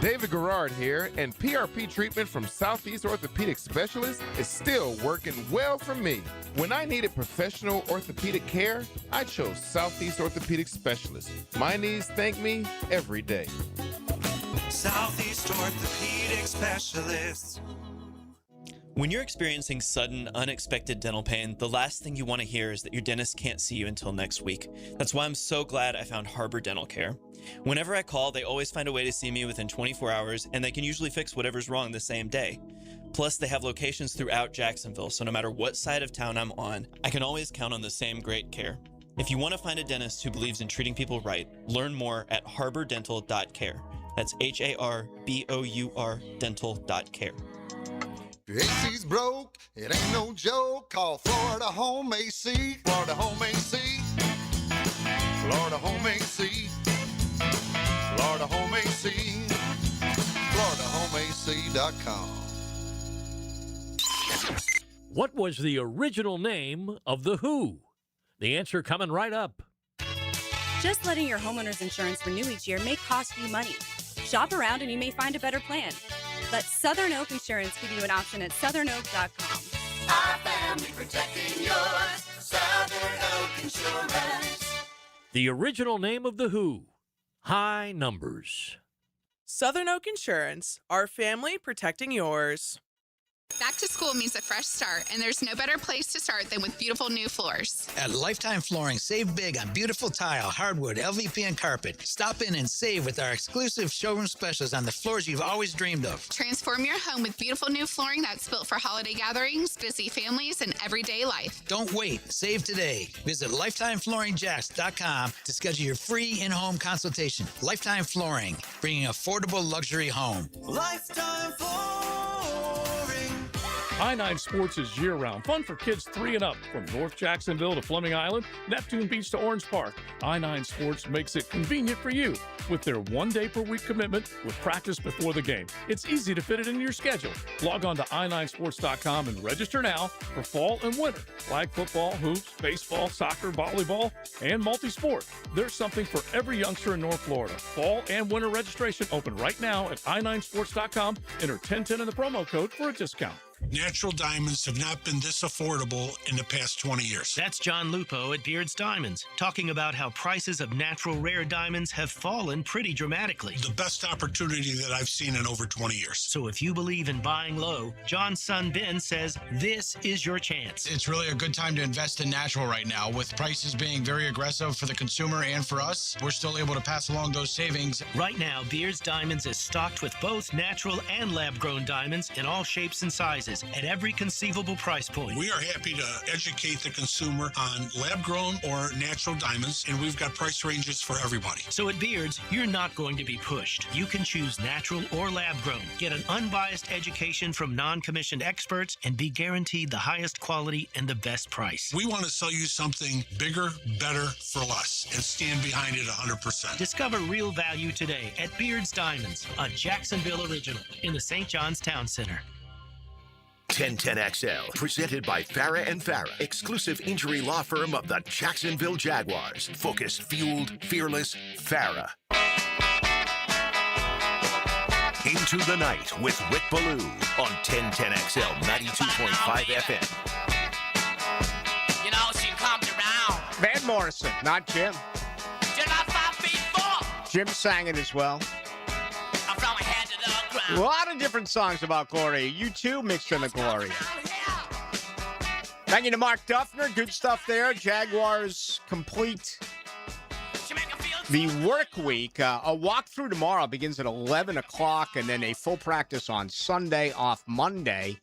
David Garrard here, and PRP treatment from Southeast Orthopedic Specialist is still working well for me. When I needed professional orthopedic care, I chose Southeast Orthopedic Specialist. My knees thank me every day. Southeast Orthopedic Specialist. When you're experiencing sudden, unexpected dental pain, the last thing you want to hear is that your dentist can't see you until next week. That's why I'm so glad I found Harbor Dental Care. Whenever I call, they always find a way to see me within 24 hours, and they can usually fix whatever's wrong the same day. Plus, they have locations throughout Jacksonville, so no matter what side of town I'm on, I can always count on the same great care. If you want to find a dentist who believes in treating people right, learn more at harbordental.care. That's HARBOUR dental.care. Your AC's broke, it ain't no joke. Call Florida Home AC. Florida Home AC. Florida Home AC. Florida Home AC. FloridaHomeAC.com. What was the original name of The Who? The answer coming right up. Just letting your homeowner's insurance renew each year may cost you money. Shop around and you may find a better plan. Let Southern Oak Insurance give you an option at southernoak.com. Our family protecting yours. Southern Oak Insurance. The original name of The Who. High Numbers. Southern Oak Insurance. Our family protecting yours. Back to school means a fresh start, and there's no better place to start than with beautiful new floors. At Lifetime Flooring, save big on beautiful tile, hardwood, LVP, and carpet. Stop in and save with our exclusive showroom specials on the floors you've always dreamed of. Transform your home with beautiful new flooring that's built for holiday gatherings, busy families, and everyday life. Don't wait. Save today. Visit LifetimeFlooringJax.com to schedule your free in-home consultation. Lifetime Flooring, bringing affordable luxury home. Lifetime Flooring. I-9 Sports is year-round. Fun for kids 3 and up. From North Jacksonville to Fleming Island, Neptune Beach to Orange Park, I-9 Sports makes it convenient for you with their 1-day-per-week commitment with practice before the game. It's easy to fit it into your schedule. Log on to i9sports.com and register now for fall and winter. Flag football, hoops, baseball, soccer, volleyball, and multi-sport. There's something for every youngster in North Florida. Fall and winter registration open right now at i9sports.com. Enter 1010 in the promo code for a discount. Natural diamonds have not been this affordable in the past 20 years. That's John Lupo at Beard's Diamonds, talking about how prices of natural rare diamonds have fallen pretty dramatically. The best opportunity that I've seen in over 20 years. So if you believe in buying low, John's son Ben says this is your chance. It's really a good time to invest in natural right now. With prices being very aggressive for the consumer and for us, we're still able to pass along those savings. Right now, Beard's Diamonds is stocked with both natural and lab-grown diamonds in all shapes and sizes at every conceivable price point. We are happy to educate the consumer on lab-grown or natural diamonds, and we've got price ranges for everybody. So at Beard's, you're not going to be pushed. You can choose natural or lab-grown. Get an unbiased education from non-commissioned experts and be guaranteed the highest quality and the best price. We want to sell you something bigger, better, for less, and stand behind it 100%. Discover real value today at Beard's Diamonds, a Jacksonville original in the St. John's Town Center. 1010XL, presented by Farah and Farah, exclusive injury law firm of the Jacksonville Jaguars. Focused, fueled, fearless, Farah. Into the Night with Rick Ballou on 1010XL 92.5 FM. You know, she comes around. Van Morrison, not Jim. You're not 5 feet 4. Jim sang it as well. I'm from a head to the ground. A lot of different songs about Gloria. You too mixed in the Gloria. Thank you to Mark Duffner. Good stuff there. Jaguars complete The work week, a walkthrough tomorrow begins at 11 o'clock, and then a full practice on Sunday, off Monday.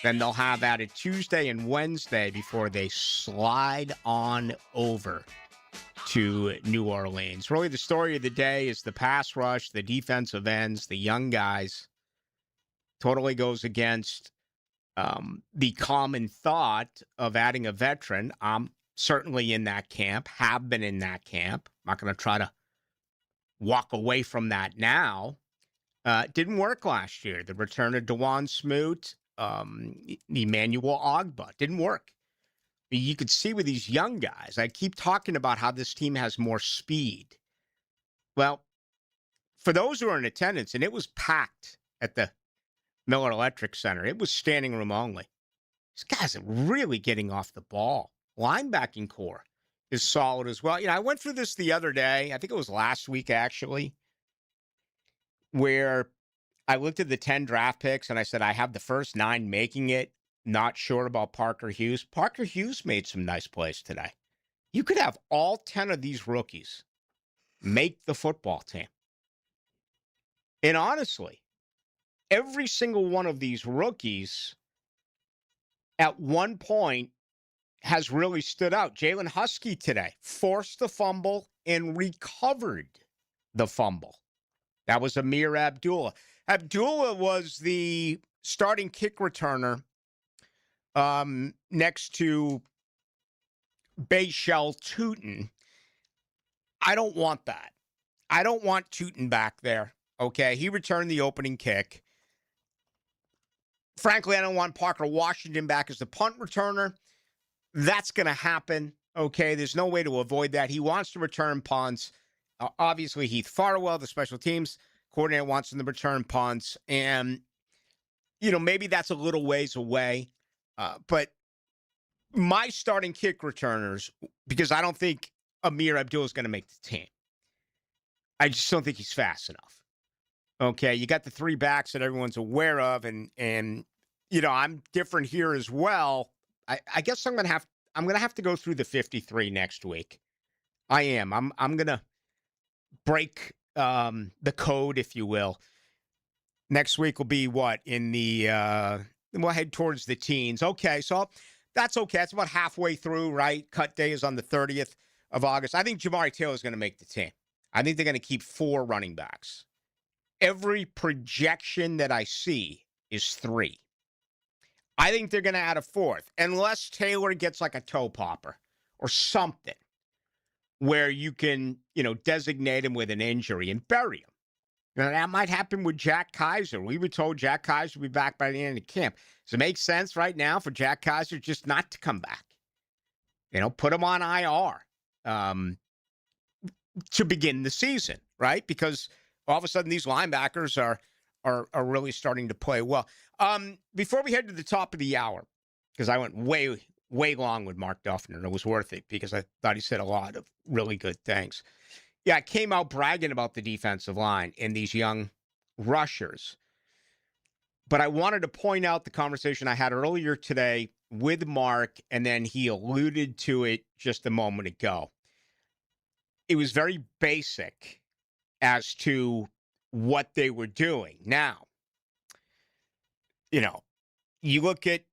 Then they'll have added Tuesday and Wednesday before they slide on over to New Orleans. Really, the story of the day is the pass rush, the defensive ends, the young guys. Totally goes against the common thought of adding a veteran. I'm certainly in that camp, have been in that camp. I'm not going to try to walk away from that now. It didn't work last year. The return of DeJuan Smoot, Emmanuel Ogbah, didn't work. You could see with these young guys, I keep talking about how this team has more speed. Well, for those who are in attendance, and it was packed at the Miller Electric Center, it was standing room only. These guys are really getting off the ball. Linebacking core is solid as well. You know, I went through this the other day. I think it was last week, actually, where I looked at the 10 draft picks and I said, I have the first 9 making it. Not sure about Parker Hughes. Parker Hughes made some nice plays today. You could have all 10 of these rookies make the football team. And honestly, every single one of these rookies at one point has really stood out. Jalen Husky today forced the fumble and recovered the fumble. That was Amir Abdullah. Abdullah was the starting kick returner next to Bayshell Tootin. I don't want that. I don't want Tootin back there. Okay, he returned the opening kick. Frankly, I don't want Parker Washington back as the punt returner. That's going to happen. Okay, there's no way to avoid that. He wants to return punts. Obviously, Heath Farwell, the special teams coordinator, wants him to return punts. And, you know, maybe that's a little ways away. But my starting kick returners, because I don't think Amir Abdullah is going to make the team. I just don't think he's fast enough. Okay, you got the 3 backs that everyone's aware of, and you know, I'm different here as well. I guess I'm gonna have to go through the 53 next week. I am. I'm gonna break the code, if you will. Next week will be what in the we'll head towards the teens. Okay, so that's okay. That's about halfway through, right? Cut day is on the 30th of August. I think Jamari Taylor is going to make the team. I think they're going to keep 4 running backs. Every projection that I see is 3. I think they're going to add a 4th, unless Taylor gets like a toe popper or something where you can, you know, designate him with an injury and bury him. Now, that might happen with Jack Kaiser. We were told Jack Kaiser would be back by the end of camp. Does it make sense right now for Jack Kaiser just not to come back? You know, put him on IR to begin the season, right? Because all of a sudden these linebackers are really starting to play well. Before we head to the top of the hour, because I went way long with Mark Duffner, and it was worth it because I thought he said a lot of really good things. Yeah, I came out bragging about the defensive line and these young rushers. But I wanted to point out the conversation I had earlier today with Mark, and then he alluded to it just a moment ago. It was very basic as to what they were doing. Now, you know, you look at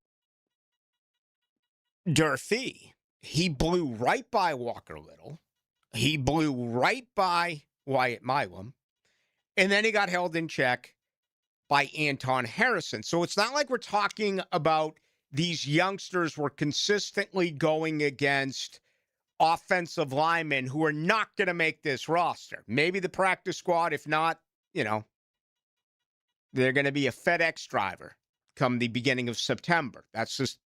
Durfee, he blew right by Walker Little. He blew right by Wyatt Milum. And then he got held in check by Anton Harrison. So it's not like we're talking about these youngsters were consistently going against offensive linemen who are not going to make this roster. Maybe the practice squad, if not, you know, they're going to be a FedEx driver come the beginning of September. That's just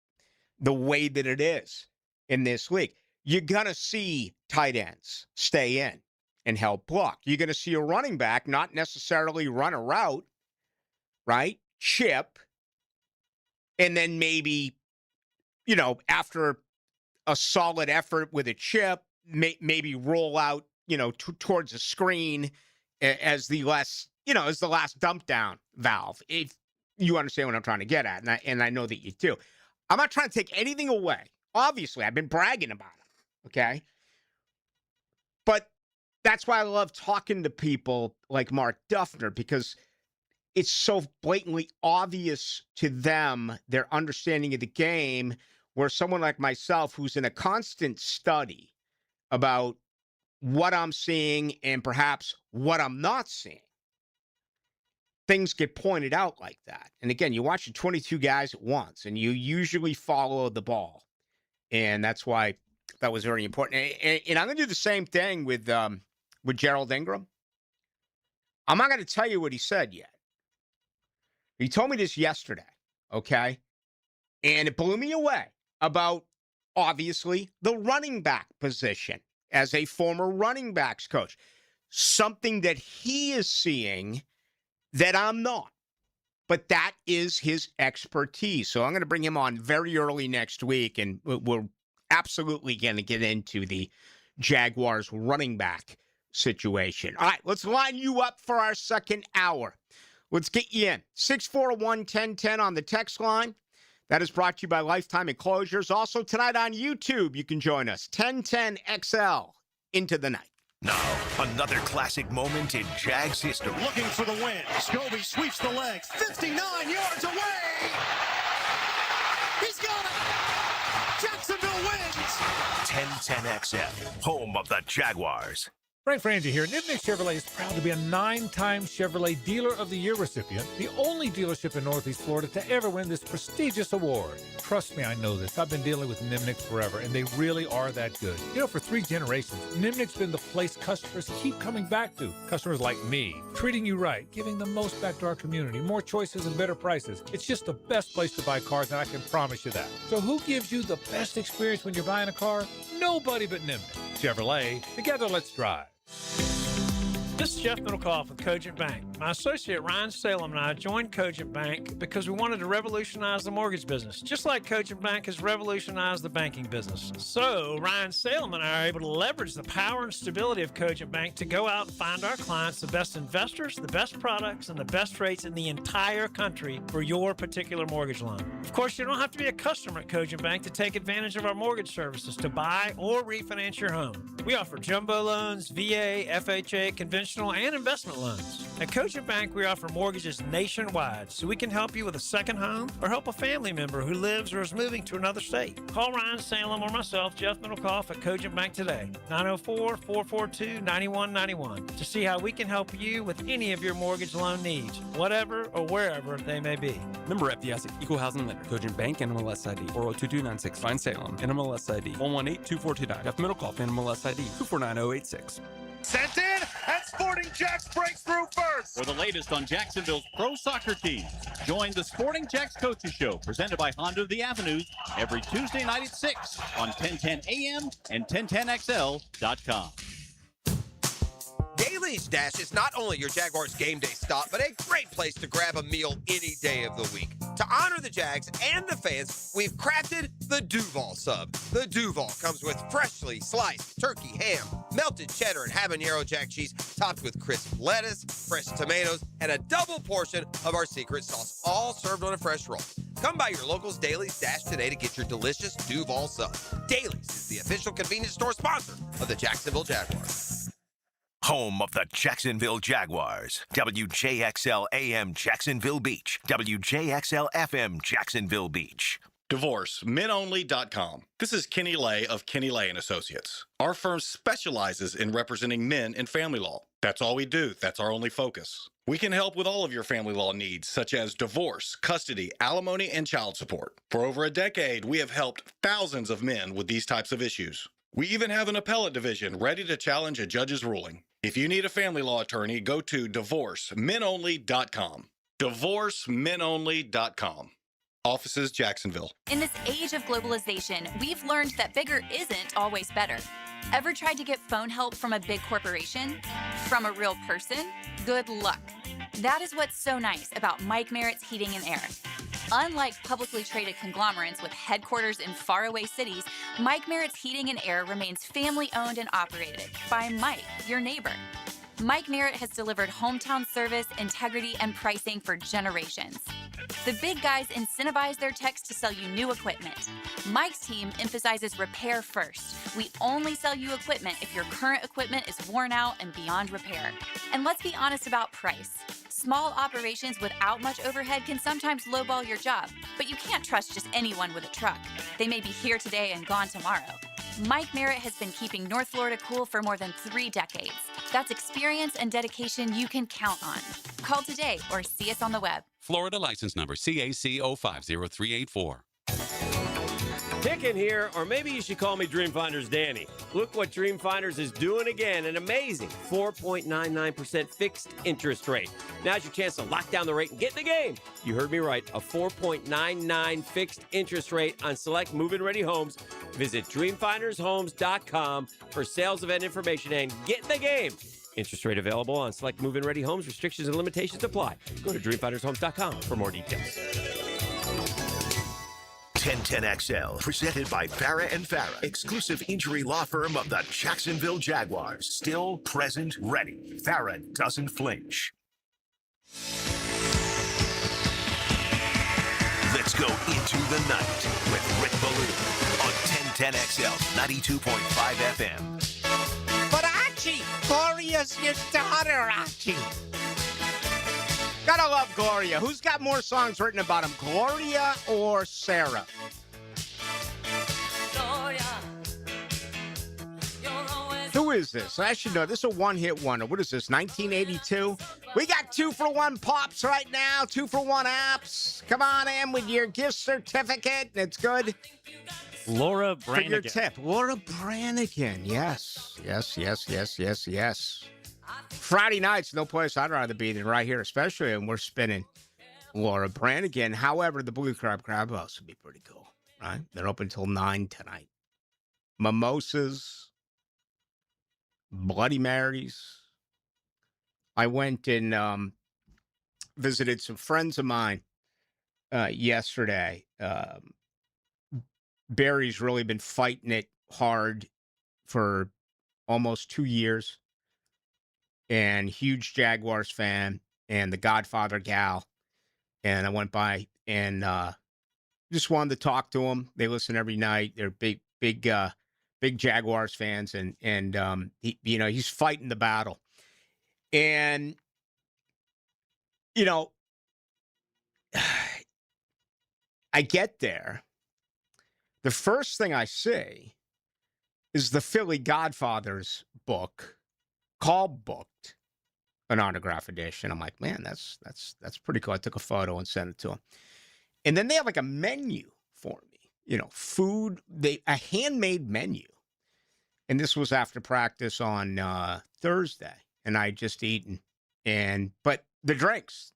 the way that it is in this league. You're going to see tight ends stay in and help block. You're going to see a running back not necessarily run a route, right? Chip. And then maybe, you know, after a solid effort with a chip, maybe roll out, you know, towards a screen as the last, you know, as the last dump down valve. If you understand what I'm trying to get at, and I know that you do. I'm not trying to take anything away. Obviously, I've been bragging about it, okay? But That's why I love talking to people like Mark Duffner, because it's so blatantly obvious to them, their understanding of the game, where someone like myself, who's in a constant study about what I'm seeing and perhaps what I'm not seeing, things get pointed out like that. And again, you watch the 22 guys at once, and you usually follow the ball. And that's why that was very important. And I'm going to do the same thing with Gerald Ingram. I'm not going to tell you what he said yet. He told me this yesterday, okay? And it blew me away about, obviously, the running back position as a former running backs coach. Something that he is seeing that I'm not. But that is his expertise. So I'm going to bring him on very early next week, and we're absolutely going to get into the Jaguars running back situation. All right, let's line you up for our second hour. Let's get you in. 641-1010 on the text line. That is brought to you by Lifetime Enclosures. Also tonight on YouTube, you can join us. 1010XL into the night. Now, another classic moment in Jags history. Looking for the win. Scobie sweeps the legs. 59 yards away. He's got it. Jacksonville wins. 1010XL, home of the Jaguars. Frank Frangie here. Nimnick Chevrolet is proud to be a 9-time Chevrolet Dealer of the Year recipient, the only dealership in Northeast Florida to ever win this prestigious award. Trust me, I know this. I've been dealing with Nimnick forever, and they really are that good. You know, for 3 generations, Nimnick's been the place customers keep coming back to. Customers like me, treating you right, giving the most back to our community, more choices and better prices. It's just the best place to buy cars, and I can promise you that. So who gives you the best experience when you're buying a car? Nobody but Nimnick. Chevrolet, together let's drive. This is Jeff Middlecoff with Cogent Bank. My associate Ryan Salem and I joined Cogent Bank because we wanted to revolutionize the mortgage business, just like Cogent Bank has revolutionized the banking business. So Ryan Salem and I are able to leverage the power and stability of Cogent Bank to go out and find our clients the best investors, the best products, and the best rates in the entire country for your particular mortgage loan. Of course, you don't have to be a customer at Cogent Bank to take advantage of our mortgage services to buy or refinance your home. We offer jumbo loans, VA, FHA, conventional and investment loans. At Cogent Bank, we offer mortgages nationwide, so we can help you with a second home or help a family member who lives or is moving to another state. Call Ryan Salem or myself, Jeff Middlecoff, at Cogent Bank today, 904-442-9191, to see how we can help you with any of your mortgage loan needs, whatever or wherever they may be. Member FDIC, Equal Housing Lender, Cogent Bank, NMLS ID 402296, Ryan Salem, NMLS ID 1182429, Jeff Middlecoff, NMLS ID 249086. Sent in, and Sporting Jacks breaks through first. For the latest on Jacksonville's pro soccer teams, join the Sporting Jacks Coaches Show, presented by Honda of the Avenues, every Tuesday night at 6 on 1010 AM and 1010XL.com. Daly's Dash is not only your Jaguars game day stop, but a great place to grab a meal any day of the week. To honor the Jags and the fans, we've crafted the Duval Sub. The Duval comes with freshly sliced turkey, ham, melted cheddar, and habanero jack cheese, topped with crisp lettuce, fresh tomatoes, and a double portion of our secret sauce, all served on a fresh roll. Come by your local's Daly's Dash today to get your delicious Duval Sub. Daly's is the official convenience store sponsor of the Jacksonville Jaguars. Home of the Jacksonville Jaguars. WJXL AM Jacksonville Beach. WJXL FM Jacksonville Beach. DivorceMenOnly.com. This is Kenny Lay of Kenny Lay & Associates. Our firm specializes in representing men in family law. That's all we do. That's our only focus. We can help with all of your family law needs, such as divorce, custody, alimony, and child support. For over a decade, we have helped thousands of men with these types of issues. We even have an appellate division ready to challenge a judge's ruling. If you need a family law attorney, go to DivorceMenOnly.com. DivorceMenOnly.com. Offices, Jacksonville. In this age of globalization, we've learned that bigger isn't always better. Ever tried to get phone help from a big corporation? From a real person? Good luck. That is what's so nice about Mike Merritt's Heating and Air. Unlike publicly traded conglomerates with headquarters in faraway cities, Mike Merritt's Heating and Air remains family-owned and operated by Mike, your neighbor. Mike Merritt has delivered hometown service, integrity, and pricing for generations. The big guys incentivize their techs to sell you new equipment. Mike's team emphasizes repair first. We only sell you equipment if your current equipment is worn out and beyond repair. And let's be honest about price. Small operations without much overhead can sometimes lowball your job, but you can't trust just anyone with a truck. They may be here today and gone tomorrow. Mike Merritt has been keeping North Florida cool for more than 3 decades. That's experience and dedication you can count on. Call today or see us on the web. Florida license number CAC 050384. Kicking here, or maybe you should call me Dreamfinders Danny. Look what Dreamfinders is doing again, an amazing 4.99% fixed interest rate. Now's your chance to lock down the rate and get in the game. You heard me right, a 4.99 fixed interest rate on select move-in ready homes. Visit dreamfindershomes.com for sales event information and get in the game. Interest rate available on select move-in ready homes. Restrictions and limitations apply. Go to dreamfindershomes.com for more details. 1010XL, presented by Farah and Farah, exclusive injury law firm of the Jacksonville Jaguars. Still present, ready. Farah doesn't flinch. Let's go into the night with Rick Ballou on 1010XL 92.5 FM. But Archie, Gloria's your daughter, Archie. Gotta love Gloria. Who's got more songs written about him, Gloria or Sarah? Who is this? I should know. This is a one-hit wonder. What is this, 1982? We got 2-for-1 pops right now, 2-for-1 apps. Come on in with your gift certificate. It's good. Laura For your Branigan. tip. Laura Branigan. Yes. Yes. Friday nights, no place I'd rather be than right here, especially when we're spinning Laura Branigan. However, the Blue Crab House would be pretty cool, right? They're open until 9 tonight. Mimosas, Bloody Marys. I went and visited some friends of mine yesterday. Barry's really been fighting it hard for almost 2 years. And huge Jaguars fan and the Godfather gal. And I went by and just wanted to talk to them. They listen every night. They're big Jaguars fans. And he, he's fighting the battle. And, I get there. The first thing I see is the Philly Godfathers book. Called booked an autograph edition. I'm like, man, that's pretty cool. I took a photo and sent it to him. And then they have like a menu for me, food, a handmade menu. And this was after practice on Thursday, and I just eaten. But the drinks,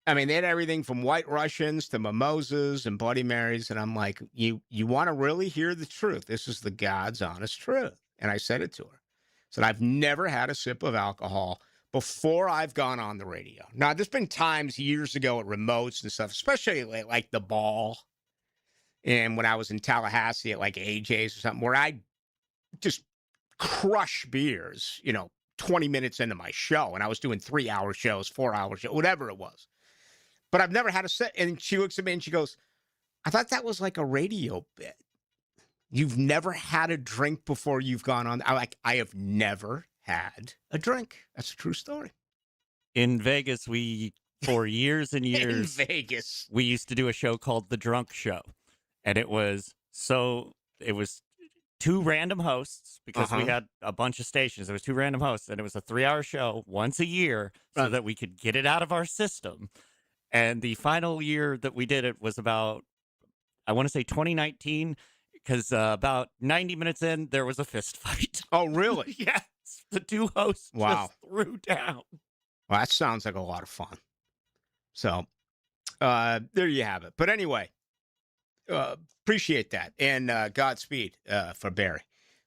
I mean, they had everything from White Russians to mimosas and Bloody Marys. And I'm like, you want to really hear the truth? This is the God's honest truth. And I said it to her. Said, I've never had a sip of alcohol before I've gone on the radio. Now, there's been times years ago at remotes and stuff, especially like the Ball. And when I was in Tallahassee at like AJ's or something, where I just crush beers, 20 minutes into my show. And I was doing 3-hour shows, 4-hour shows, whatever it was. But I've never had a set. And she looks at me and she goes, I thought that was like a radio bit. You've never had a drink before you've gone on. I have never had a drink. That's a true story. In Vegas, for years and years, In Vegas, we used to do a show called The Drunk Show. And it was 2 random hosts because we had a bunch of stations. There was 2 random hosts, and it was a 3-hour show once a year so that we could get it out of our system. And the final year that we did it was about, I want to say 2019, because about 90 minutes in, there was a fist fight. Oh, really? Yes. The 2 hosts Wow. just threw down. Well, that sounds like a lot of fun. So there you have it. But anyway, appreciate that. And Godspeed for Barry.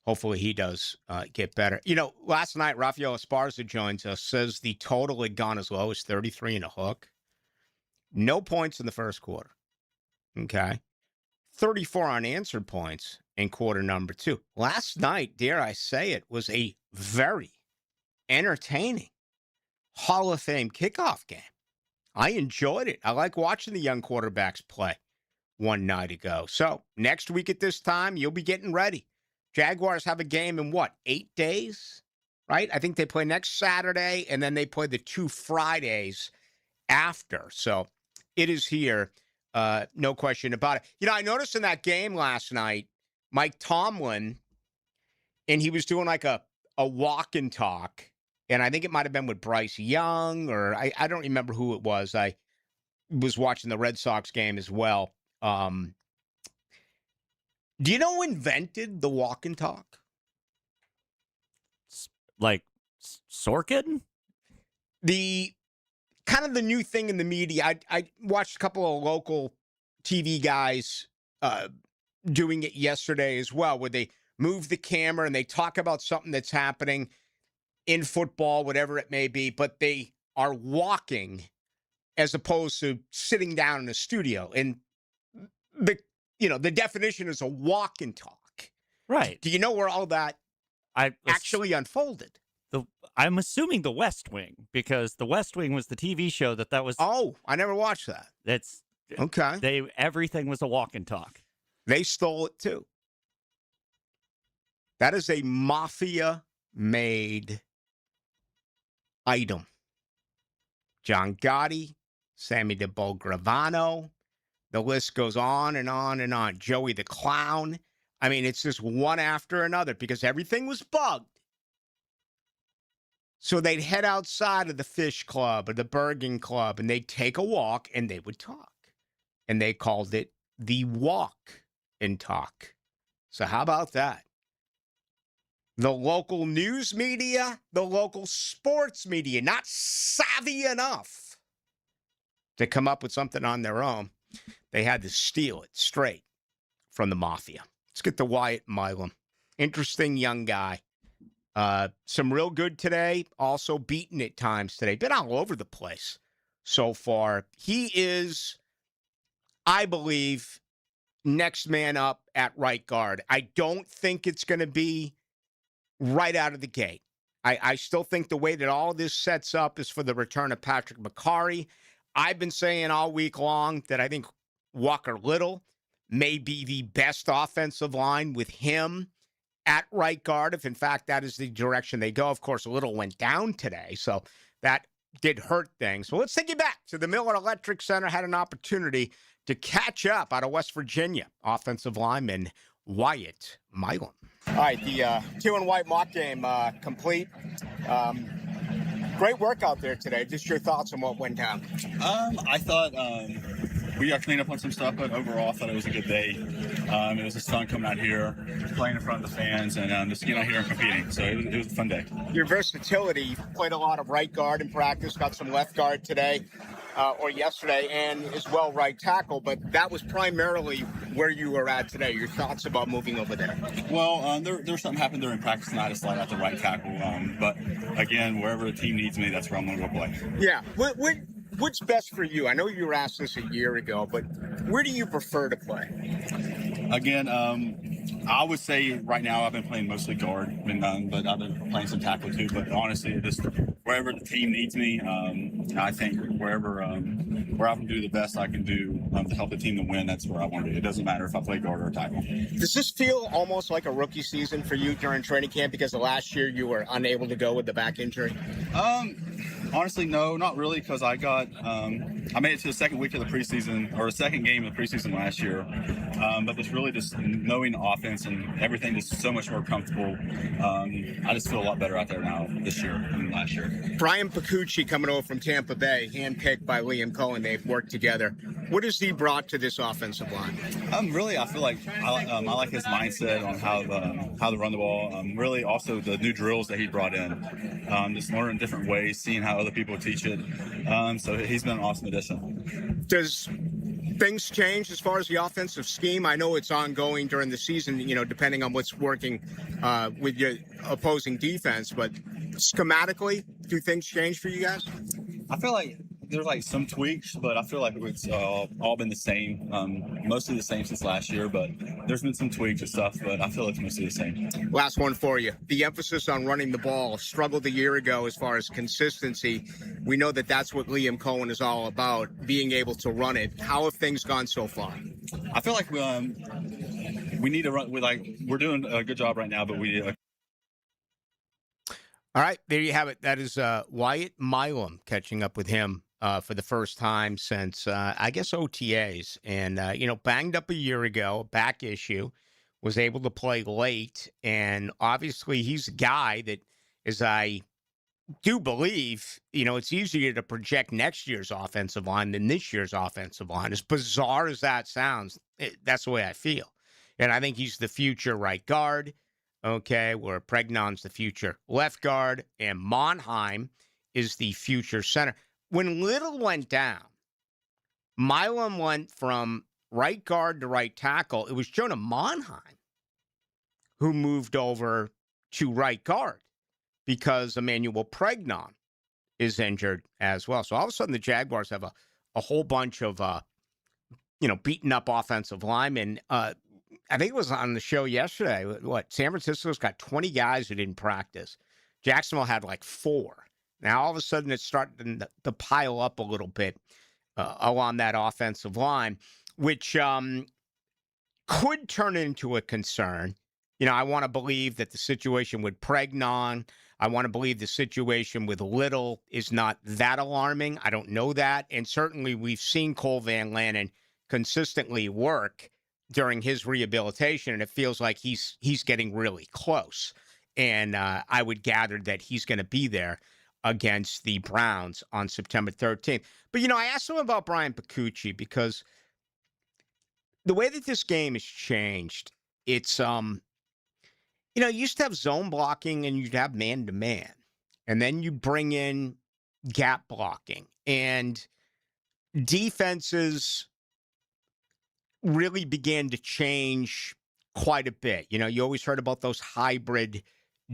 Hopefully he does get better. Last night, Rafael Esparza joins us, says the total had gone as low as 33 and a hook. No points in the first quarter. Okay. 34 unanswered points in quarter number 2. Last night, dare I say it, was a very, entertaining Hall of Fame kickoff game. I enjoyed it. I like watching the young quarterbacks play one night ago. So next week at this time, you'll be getting ready. Jaguars have a game in 8 days, right? I think they play next Saturday, and then they play the 2 Fridays after. So it is here, no question about it. I noticed in that game last night, Mike Tomlin, and he was doing like a walk and talk, and I think it might have been with Bryce Young, or I don't remember who it was. I was watching the Red Sox game as well. Do you know who invented the walk and talk? Like Sorkin? The kind of the new thing in the media. I watched a couple of local TV guys doing it yesterday as well, where they move the camera and they talk about something that's happening in football, whatever it may be, but they are walking as opposed to sitting down in a studio. And the definition is a walk and talk. Right. Do you know where all that actually unfolded? I'm assuming The West Wing, because The West Wing was the TV show that was. Oh, I never watched that. That's okay. Everything was a walk and talk. They stole it too. That is a mafia-made item. John Gotti, Sammy DeBogravano, the list goes on and on and on. Joey the Clown. I mean, it's just one after another because everything was bugged. So they'd head outside of the Fish Club or the Bergen Club, and they'd take a walk, and they would talk. And they called it the walk and talk. So how about that? The local news media, the local sports media, not savvy enough to come up with something on their own. They had to steal it straight from the mafia. Let's get to Wyatt Milum. Interesting young guy. Some real good today. Also beaten at times today. Been all over the place so far. He is, I believe, next man up at right guard. I don't think it's going to be right out of the gate. I still think the way that all this sets up is for the return of Patrick McCarry. I've been saying all week long that I think Walker Little may be the best offensive line with him at right guard, if in fact that is the direction they go. Of course, Little went down today, so that did hurt things. So let's take you back to the Miller Electric Center. Had an opportunity to catch up out of West Virginia. Offensive lineman Wyatt Milum. All right, the Teal and White mock game complete. Great workout there today. Just your thoughts on what went down. I thought we got cleaned up on some stuff, but overall I thought it was a good day. It was just fun coming out here, playing in front of the fans, and just getting out here and competing. So it was a fun day. Your versatility, you played a lot of right guard in practice, got some left guard today or yesterday, and as well right tackle, but that was primarily where you were at today. Your thoughts about moving over there? Well, there was something happened during practice tonight to slide out the right tackle, but again, wherever the team needs me, that's where I'm going to go play. Yeah. What's best for you? I know you were asked this a year ago, but where do you prefer to play? Again, I would say right now I've been playing mostly guard, but I've been playing some tackle too. But honestly, just wherever the team needs me, I think where I can do the best I can do to help the team to win, that's where I want to be. It doesn't matter if I play guard or tackle. Does this feel almost like a rookie season for you during training camp because of last year you were unable to go with the back injury? Honestly, no, not really, because I made it to the second week of the preseason, or the second game of the preseason last year. But it's really just knowing the offense and everything is so much more comfortable. I just feel a lot better out there now this year than last year. Brian Picucci coming over from Tampa Bay, handpicked by Liam Cohen. They've worked together. What has he brought to this offensive line? Really, I feel like I like his mindset on how to run the ball. Really, also the new drills that he brought in. Just learning different ways, seeing how other people teach it. So he's been an awesome addition. Does things change as far as the offensive scheme? I know it's ongoing during the season, depending on what's working with your opposing defense, but schematically, do things change for you guys? I feel like there's like some tweaks, but I feel like it's all been the same, mostly the same since last year. But there's been some tweaks and stuff, but I feel it's mostly the same. Last one for you. The emphasis on running the ball struggled a year ago as far as consistency. We know that that's what Liam Cohen is all about, being able to run it. How have things gone so far? I feel like we need to run. We're doing a good job right now, but we. All right, there you have it. That is Wyatt Milum, catching up with him for the first time since, I guess, OTAs. And, banged up a year ago, back issue, was able to play late. And obviously he's a guy that, as I do believe, it's easier to project next year's offensive line than this year's offensive line. As bizarre as that sounds, that's the way I feel. And I think he's the future right guard. Okay, where Pregnon's the future left guard, and Monheim is the future center. When Little went down, Milum went from right guard to right tackle. It was Jonah Monheim who moved over to right guard because Emmanuel Pregnon is injured as well. So all of a sudden, the Jaguars have a whole bunch of, beaten up offensive linemen. I think it was on the show yesterday. San Francisco's got 20 guys who didn't practice. Jacksonville had like 4. Now, all of a sudden, it's starting to pile up a little bit along that offensive line, which could turn into a concern. I want to believe that the situation with Pregnon, I want to believe the situation with Little is not that alarming. I don't know that. And certainly, we've seen Cole Van Lannon consistently work during his rehabilitation, and it feels like he's getting really close. And I would gather that he's going to be there against the Browns on September 13th. But, I asked him about Brian Picucci because the way that this game has changed, it's, you used to have zone blocking and you'd have man-to-man. And then you bring in gap blocking. And defenses really began to change quite a bit. You always heard about those hybrid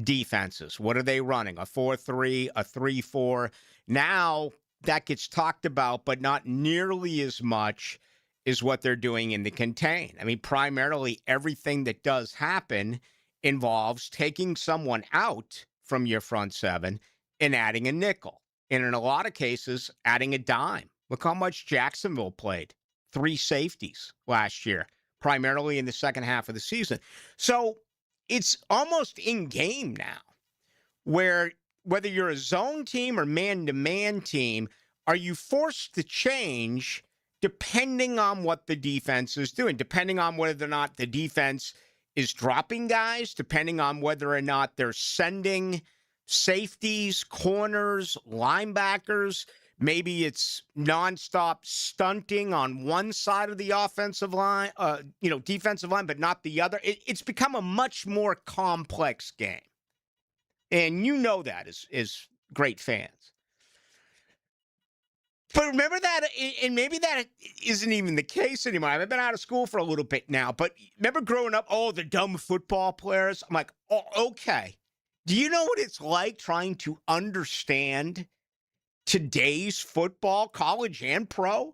defenses. What are they running? A 4-3, a 3-4. Now that gets talked about, but not nearly as much as what they're doing in the contain. I mean, primarily everything that does happen involves taking someone out from your front seven and adding a nickel. And in a lot of cases, adding a dime. Look how much Jacksonville played. 3 safeties last year, primarily in the second half of the season. So it's almost in game now, where whether you're a zone team or man-to-man team, are you forced to change depending on what the defense is doing, depending on whether or not the defense is dropping guys, depending on whether or not they're sending safeties, corners, linebackers. Maybe it's nonstop stunting on one side of the offensive line, defensive line, but not the other. It's become a much more complex game. And you know that as great fans. But remember that, and maybe that isn't even the case anymore. I've been out of school for a little bit now, but remember growing up, the dumb football players? I'm like, oh, okay. Do you know what it's like trying to understand today's football, college and pro?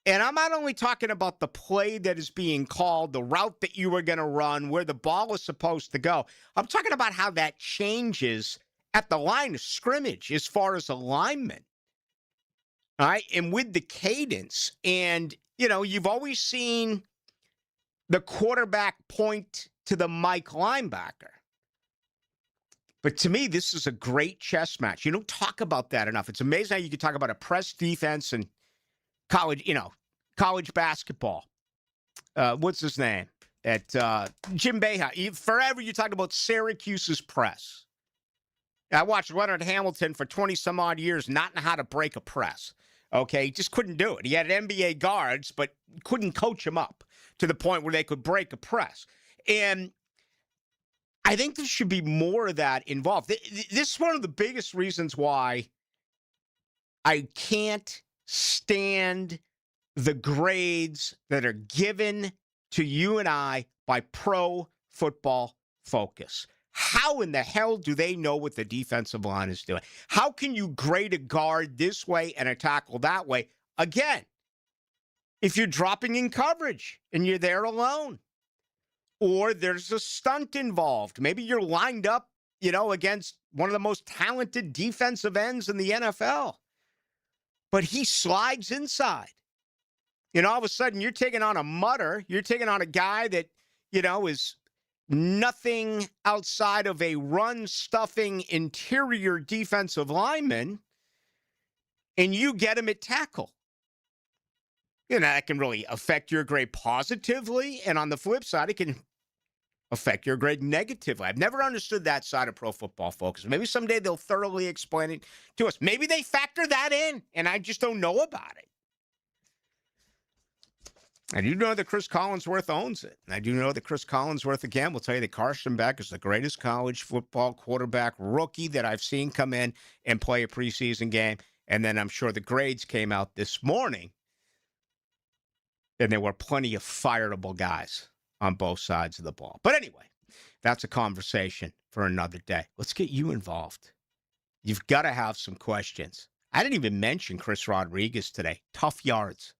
And I'm not only talking about the play that is being called, the route that you were going to run, where the ball is supposed to go. I'm talking about how that changes at the line of scrimmage as far as alignment. All right. And with the cadence, and, you've always seen the quarterback point to the Mike linebacker. But to me, this is a great chess match. You don't talk about that enough. It's amazing how you can talk about a press defense and college basketball. What's his name? At Jim Boeheim. Forever you talk about Syracuse's press. I watched Leonard Hamilton for 20-some-odd years not know how to break a press. Okay? He just couldn't do it. He had NBA guards, but couldn't coach them up to the point where they could break a press. And I think there should be more of that involved. This is one of the biggest reasons why I can't stand the grades that are given to you and I by Pro Football Focus. How in the hell do they know what the defensive line is doing? How can you grade a guard this way and a tackle that way? Again, if you're dropping in coverage and you're there alone, or there's a stunt involved. Maybe you're lined up, against one of the most talented defensive ends in the NFL. But he slides inside. All of a sudden you're taking on a mutter. You're taking on a guy that, is nothing outside of a run-stuffing interior defensive lineman, and you get him at tackle. That can really affect your grade positively, and on the flip side, it can affect your grade negatively. I've never understood that side of Pro Football Focus. Maybe someday they'll thoroughly explain it to us. Maybe they factor that in, and I just don't know about it. I do know that Chris Collinsworth owns it. And I do know that Chris Collinsworth, again, will tell you that Carson Beck is the greatest college football quarterback rookie that I've seen come in and play a preseason game. And then I'm sure the grades came out this morning, and there were plenty of fireable guys on both sides of the ball. But anyway, that's a conversation for another day. Let's get you involved. You've got to have some questions. I didn't even mention Chris Rodriguez today. Tough yards.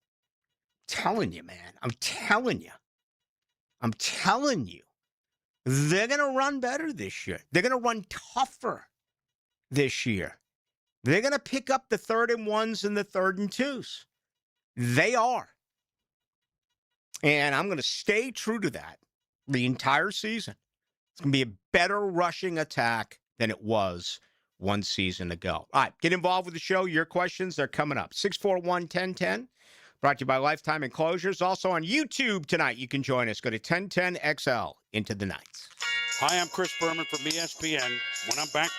Telling you, man. I'm telling you. They're going to run better this year. They're going to run tougher this year. They're going to pick up the 3rd and 1s and the 3rd and 2s. They are. And I'm going to stay true to that the entire season. It's going to be a better rushing attack than it was one season ago. All right, get involved with the show. Your questions, they're coming up. 641-1010. Brought to you by Lifetime Enclosures. Also on YouTube tonight, you can join us. Go to 1010XL into the night. Hi, I'm Chris Berman from ESPN. When I'm back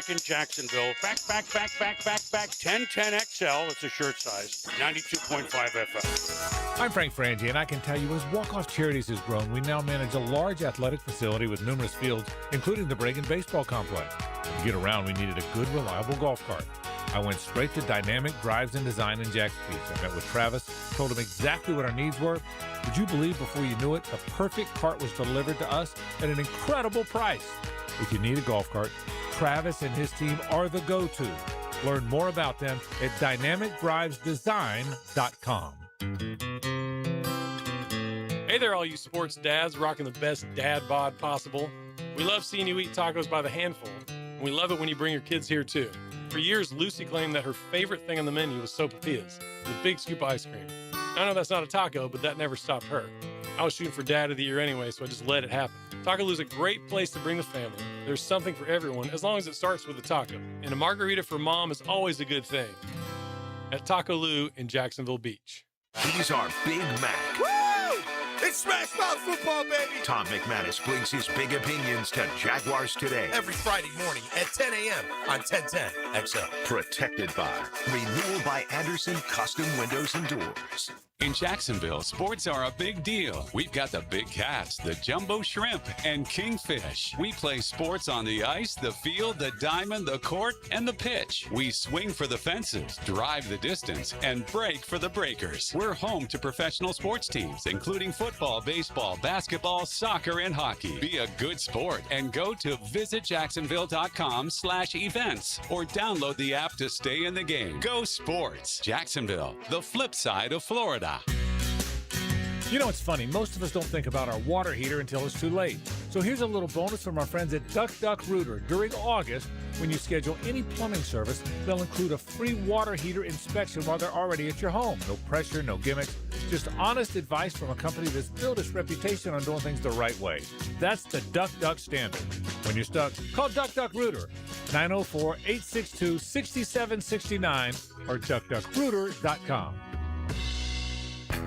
in Jacksonville, back, 1010XL, it's a shirt size, 92.5 FM. I'm Frank Frangie, and I can tell you as Walk-Off Charities has grown, we now manage a large athletic facility with numerous fields, including the Bregan Baseball Complex. To get around, we needed a good, reliable golf cart. I went straight to Dynamic Drives and Design in Jack's Beach. I met with Travis, told him exactly what our needs were. Would you believe before you knew it, the perfect cart was delivered to us at an incredible price? If you need a golf cart, Travis and his team are the go-to. Learn more about them at dynamicdrivesdesign.com. Hey there, all you sports dads rocking the best dad bod possible. We love seeing you eat tacos by the handful, and we love it when you bring your kids here too. For years, Lucy claimed that her favorite thing on the menu was sopapillas, the big scoop of ice cream. I know that's not a taco, but that never stopped her. I was shooting for Dad of the Year anyway, so I just let it happen. Taco Lou's a great place to bring the family. There's something for everyone, as long as it starts with a taco. And a margarita for mom is always a good thing. At Taco Lou in Jacksonville Beach. He's our Big Mac. Woo! It's Smash Mouth football, baby! Tom McManus brings his big opinions to Jaguars Today. Every Friday morning at 10 a.m. on 1010 XL. Protected by Renewal by Anderson Custom Windows and Doors. In Jacksonville, sports are a big deal. We've got the big cats, the jumbo shrimp, and kingfish. We play sports on the ice, the field, the diamond, the court, and the pitch. We swing for the fences, drive the distance, and break for the breakers. We're home to professional sports teams, including football, baseball, basketball, soccer, and hockey. Be a good sport and go to visitjacksonville.com/events or download the app to stay in the game. Go sports. Jacksonville, the flip side of Florida. You know, it's funny. Most of us don't think about our water heater until it's too late. So here's a little bonus from our friends at Duck Duck Rooter. During August, when you schedule any plumbing service, they'll include a free water heater inspection while they're already at your home. No pressure, no gimmicks, just honest advice from a company that's built its reputation on doing things the right way. That's the Duck Duck standard. When you're stuck, call Duck Duck Rooter, 904-862-6769 or duckduckrooter.com.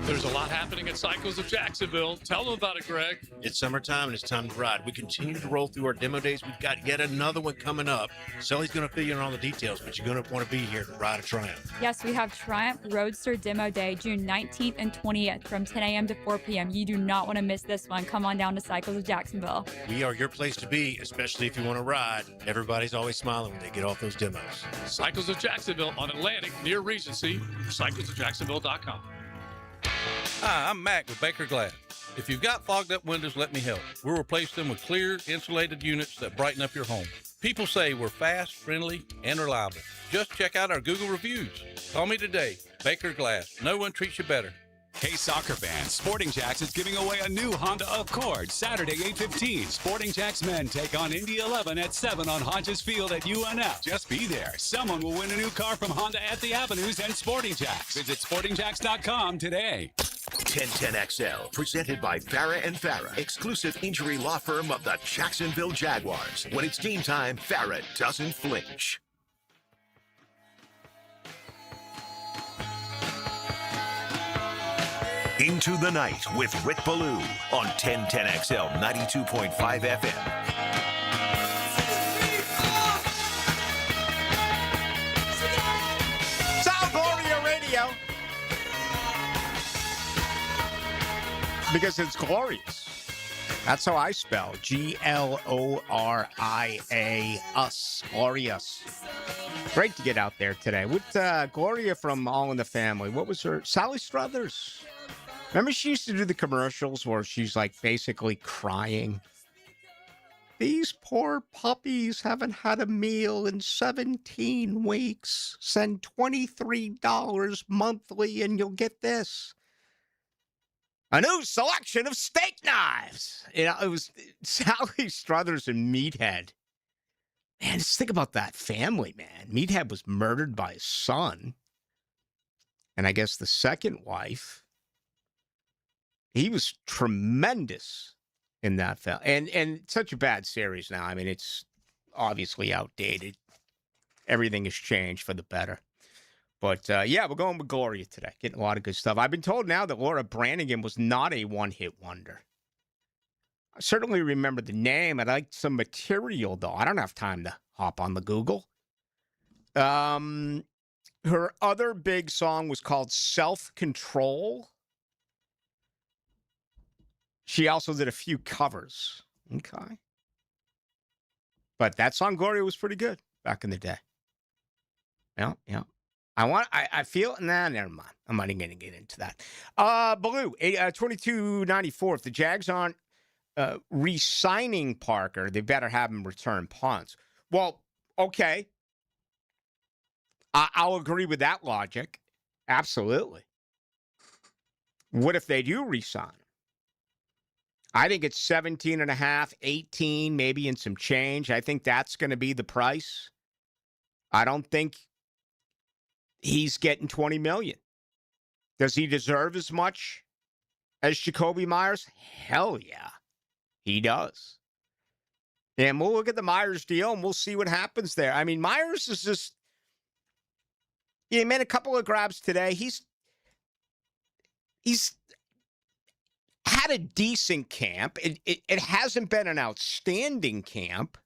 There's a lot happening at Cycles of Jacksonville. Tell them about it, Greg. It's summertime and it's time to ride. We continue to roll through our demo days. We've got yet another one coming up. Sully's going to fill you in on all the details, but you're going to want to be here to ride a Triumph. Yes, we have Triumph Roadster Demo Day, June 19th and 20th from 10 a.m. to 4 p.m. You do not want to miss this one. Come on down to Cycles of Jacksonville. We are your place to be, especially if you want to ride. Everybody's always smiling when they get off those demos. Cycles of Jacksonville on Atlantic near Regency. CyclesofJacksonville.com. Hi, I'm Mac with Baker Glass. If you've got fogged up windows, let me help. We'll replace them with clear, insulated units that brighten up your home. People say we're fast, friendly, and reliable. Just check out our Google reviews. Call me today. Baker Glass. No one treats you better. Hey, soccer fans, Sporting Jacks is giving away a new Honda Accord Saturday, 8:15. Sporting Jacks men take on Indy 11 at 7 on Hodges Field at UNF. Just be there. Someone will win a new car from Honda at the Avenues and Sporting Jacks. Visit sportingjacks.com today. 1010XL, presented by Farah and Farah, exclusive injury law firm of the Jacksonville Jaguars. When it's game time, Farah doesn't flinch. Into the Night with Rick Ballou on 1010XL 92.5 FM. South Gloria Radio. Because it's glorious. That's how I spell Gloria, us, glorious. Great to get out there today. With Gloria from All in the Family. What was her? Sally Struthers. Remember she used to do the commercials where she's like basically crying. These poor puppies haven't had a meal in 17 weeks. Send $23 monthly and you'll get this. A new selection of steak knives. You know, it was Sally Struthers and Meathead. Man, just think about that family, man. Meathead was murdered by his son. And I guess the second wife, he was tremendous in that film. And such a bad series now. I mean, it's obviously outdated. Everything has changed for the better. But, yeah, we're going with Gloria today. Getting a lot of good stuff. I've been told now that Laura Branigan was not a one-hit wonder. I certainly remember the name. I liked some material, though. I don't have time to hop on the Google. Her other big song was called Self-Control. She also did a few covers. Okay. But that song, Gloria, was pretty good back in the day. Yeah. I feel, never mind. I'm not even going to get into that. Ballou, 2294. If the Jags aren't re-signing Parker, they better have him return punts. Well, okay. I'll agree with that logic. Absolutely. What if they do re-sign him? I think it's 17.5, 18, maybe in some change. I think that's going to be the price. I don't think he's getting $20 million. Does he deserve as much as Jacoby Myers? Hell yeah, he does. And we'll look at the Myers deal and we'll see what happens there. I mean, Myers is just, he made a couple of grabs today. He's had a decent camp. It hasn't been an outstanding camp.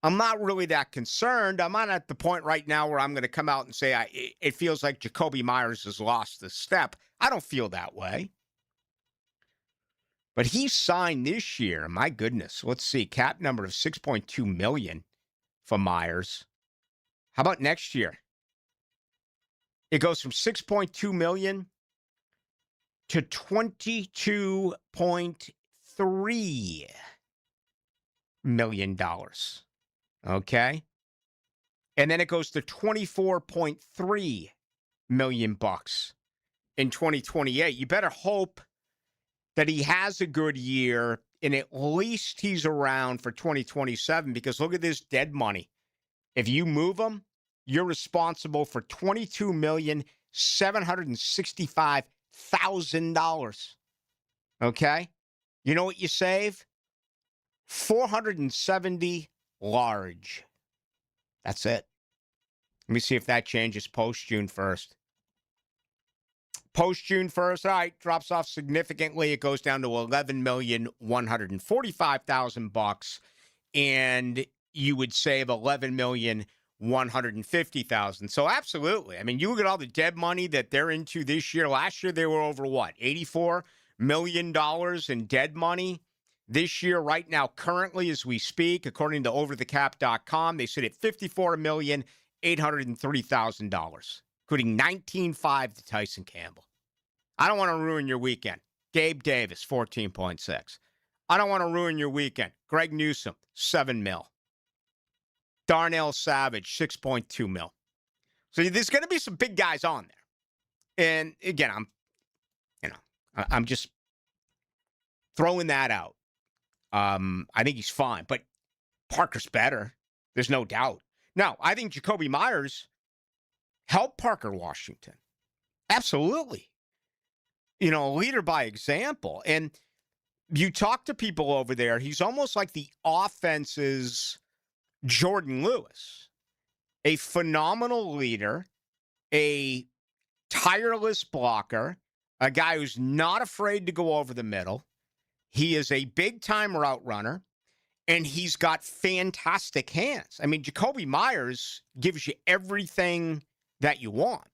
I'm not really that concerned. I'm not at the point right now where I'm going to come out and say it feels like Jacoby Myers has lost the step. I don't feel that way. But he signed this year. My goodness. Let's see. Cap number of $6.2 million for Myers. How about next year? It goes from $6.2 million to $22.3 million. Okay? And then it goes to $24.3 million in 2028. You better hope that he has a good year and at least he's around for 2027 because look at this dead money. If you move him, you're responsible for $22,765,000. Okay? You know what you save? 470 large. That's it. Let me see if that changes post June 1st. Post June 1st, all right, drops off significantly. It goes down to $11,145,000, and you would save $11,150,000. So absolutely. I mean, you look at all the dead money that they're into this year. Last year they were over what? $84 million in dead money. This year, right now, currently as we speak, according to overthecap.com, they sit at $54,803,000, including $19.5 to Tyson Campbell. I don't want to ruin your weekend. Gabe Davis, 14.6. I don't want to ruin your weekend. Greg Newsome, 7 mil. Darnell Savage, 6.2 mil. So there's going to be some big guys on there. And again, I'm just throwing that out. I think he's fine, but Parker's better. There's no doubt. Now, I think Jacoby Myers helped Parker Washington. Absolutely. A leader by example. And you talk to people over there, he's almost like the offense's Jordan Lewis. A phenomenal leader, a tireless blocker, a guy who's not afraid to go over the middle. He is a big-time route runner, and he's got fantastic hands. I mean, Jacoby Myers gives you everything that you want.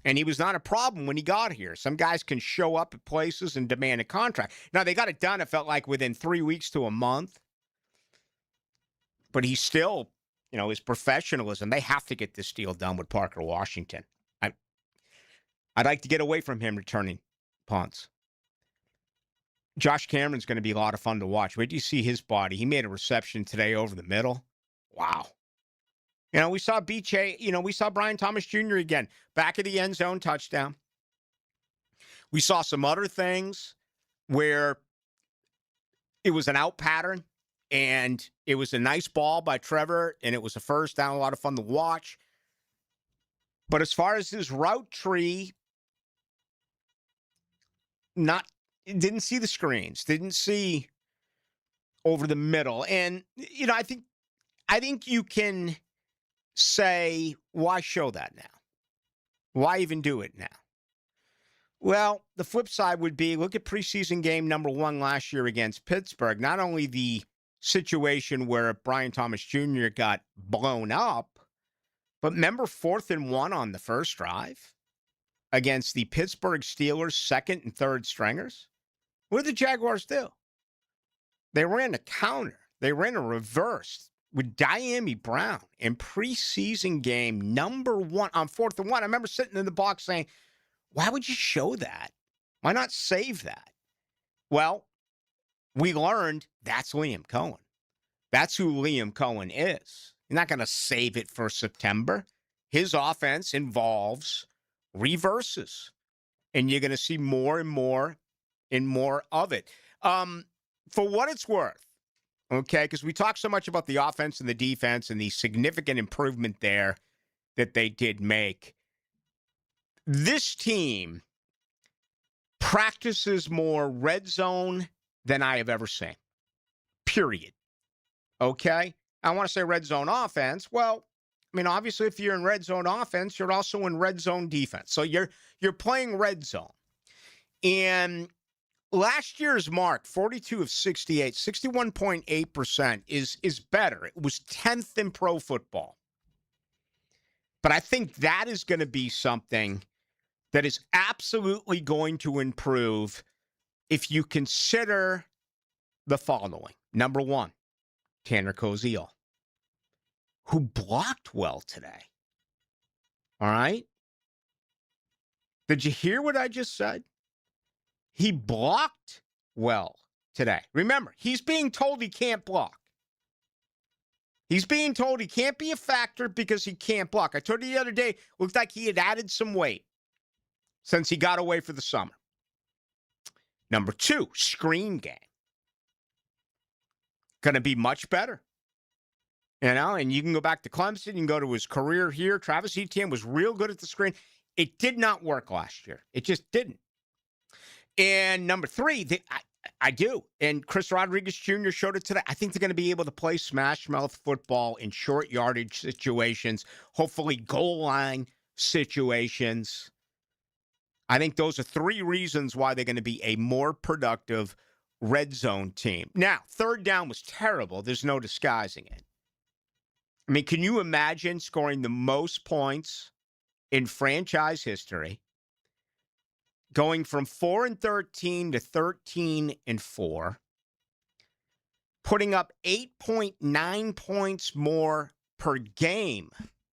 And he was not a problem when he got here. Some guys can show up at places and demand a contract. Now, they got it done, it felt like, within 3 weeks to a month. But he's still, his professionalism. They have to get this deal done with Parker Washington. I'd like to get away from him returning punts. Josh Cameron's going to be a lot of fun to watch. Wait till you see his body. He made a reception today over the middle. Wow. We saw we saw Brian Thomas Jr. again, back of the end zone touchdown. We saw some other things where it was an out pattern and it was a nice ball by Trevor and it was a first down, a lot of fun to watch. But as far as his route tree, didn't see the screens, didn't see over the middle. And, I think you can say, why show that now? Why even do it now? Well, the flip side would be, look at preseason game number 1 last year against Pittsburgh. Not only the situation where Brian Thomas Jr. got blown up, but remember 4th and 1 on the first drive against the Pittsburgh Steelers' second and third stringers? What did the Jaguars do? They ran a counter. They ran a reverse with Diami Brown in preseason game number 1 on 4th and 1. I remember sitting in the box saying, why would you show that? Why not save that? Well, we learned that's Liam Cohen. That's who Liam Cohen is. You're not going to save it for September. His offense involves reverses, and you're going to see more and more and more of it. For what it's worth, okay, because we talk so much about the offense and the defense and the significant improvement there that they did make. This team practices more red zone than I have ever seen, period. Okay? I want to say red zone offense. Well, I mean, obviously, if you're in red zone offense, you're also in red zone defense. So you're playing red zone. And last year's mark, 42 of 68, 61.8% is better. It was 10th in pro football. But I think that is going to be something that is absolutely going to improve if you consider the following. Number 1, Tanner Koziel, who blocked well today. All right? Did you hear what I just said? He blocked well today. Remember, he's being told he can't block. He's being told he can't be a factor because he can't block. I told you the other day, looked like he had added some weight since he got away for the summer. Number 2, screen game. Going to be much better. And you can go back to Clemson. You can go to his career here. Travis Etienne was real good at the screen. It did not work last year. It just didn't. And number 3, I do. And Chris Rodriguez Jr. showed it today. I think they're going to be able to play smash mouth football in short yardage situations, hopefully goal line situations. I think those are 3 reasons why they're going to be a more productive red zone team. Now, 3rd down was terrible. There's no disguising it. I mean, can you imagine scoring the most points in franchise history, going from 4-13 to 13-4, putting up 8.9 points more per game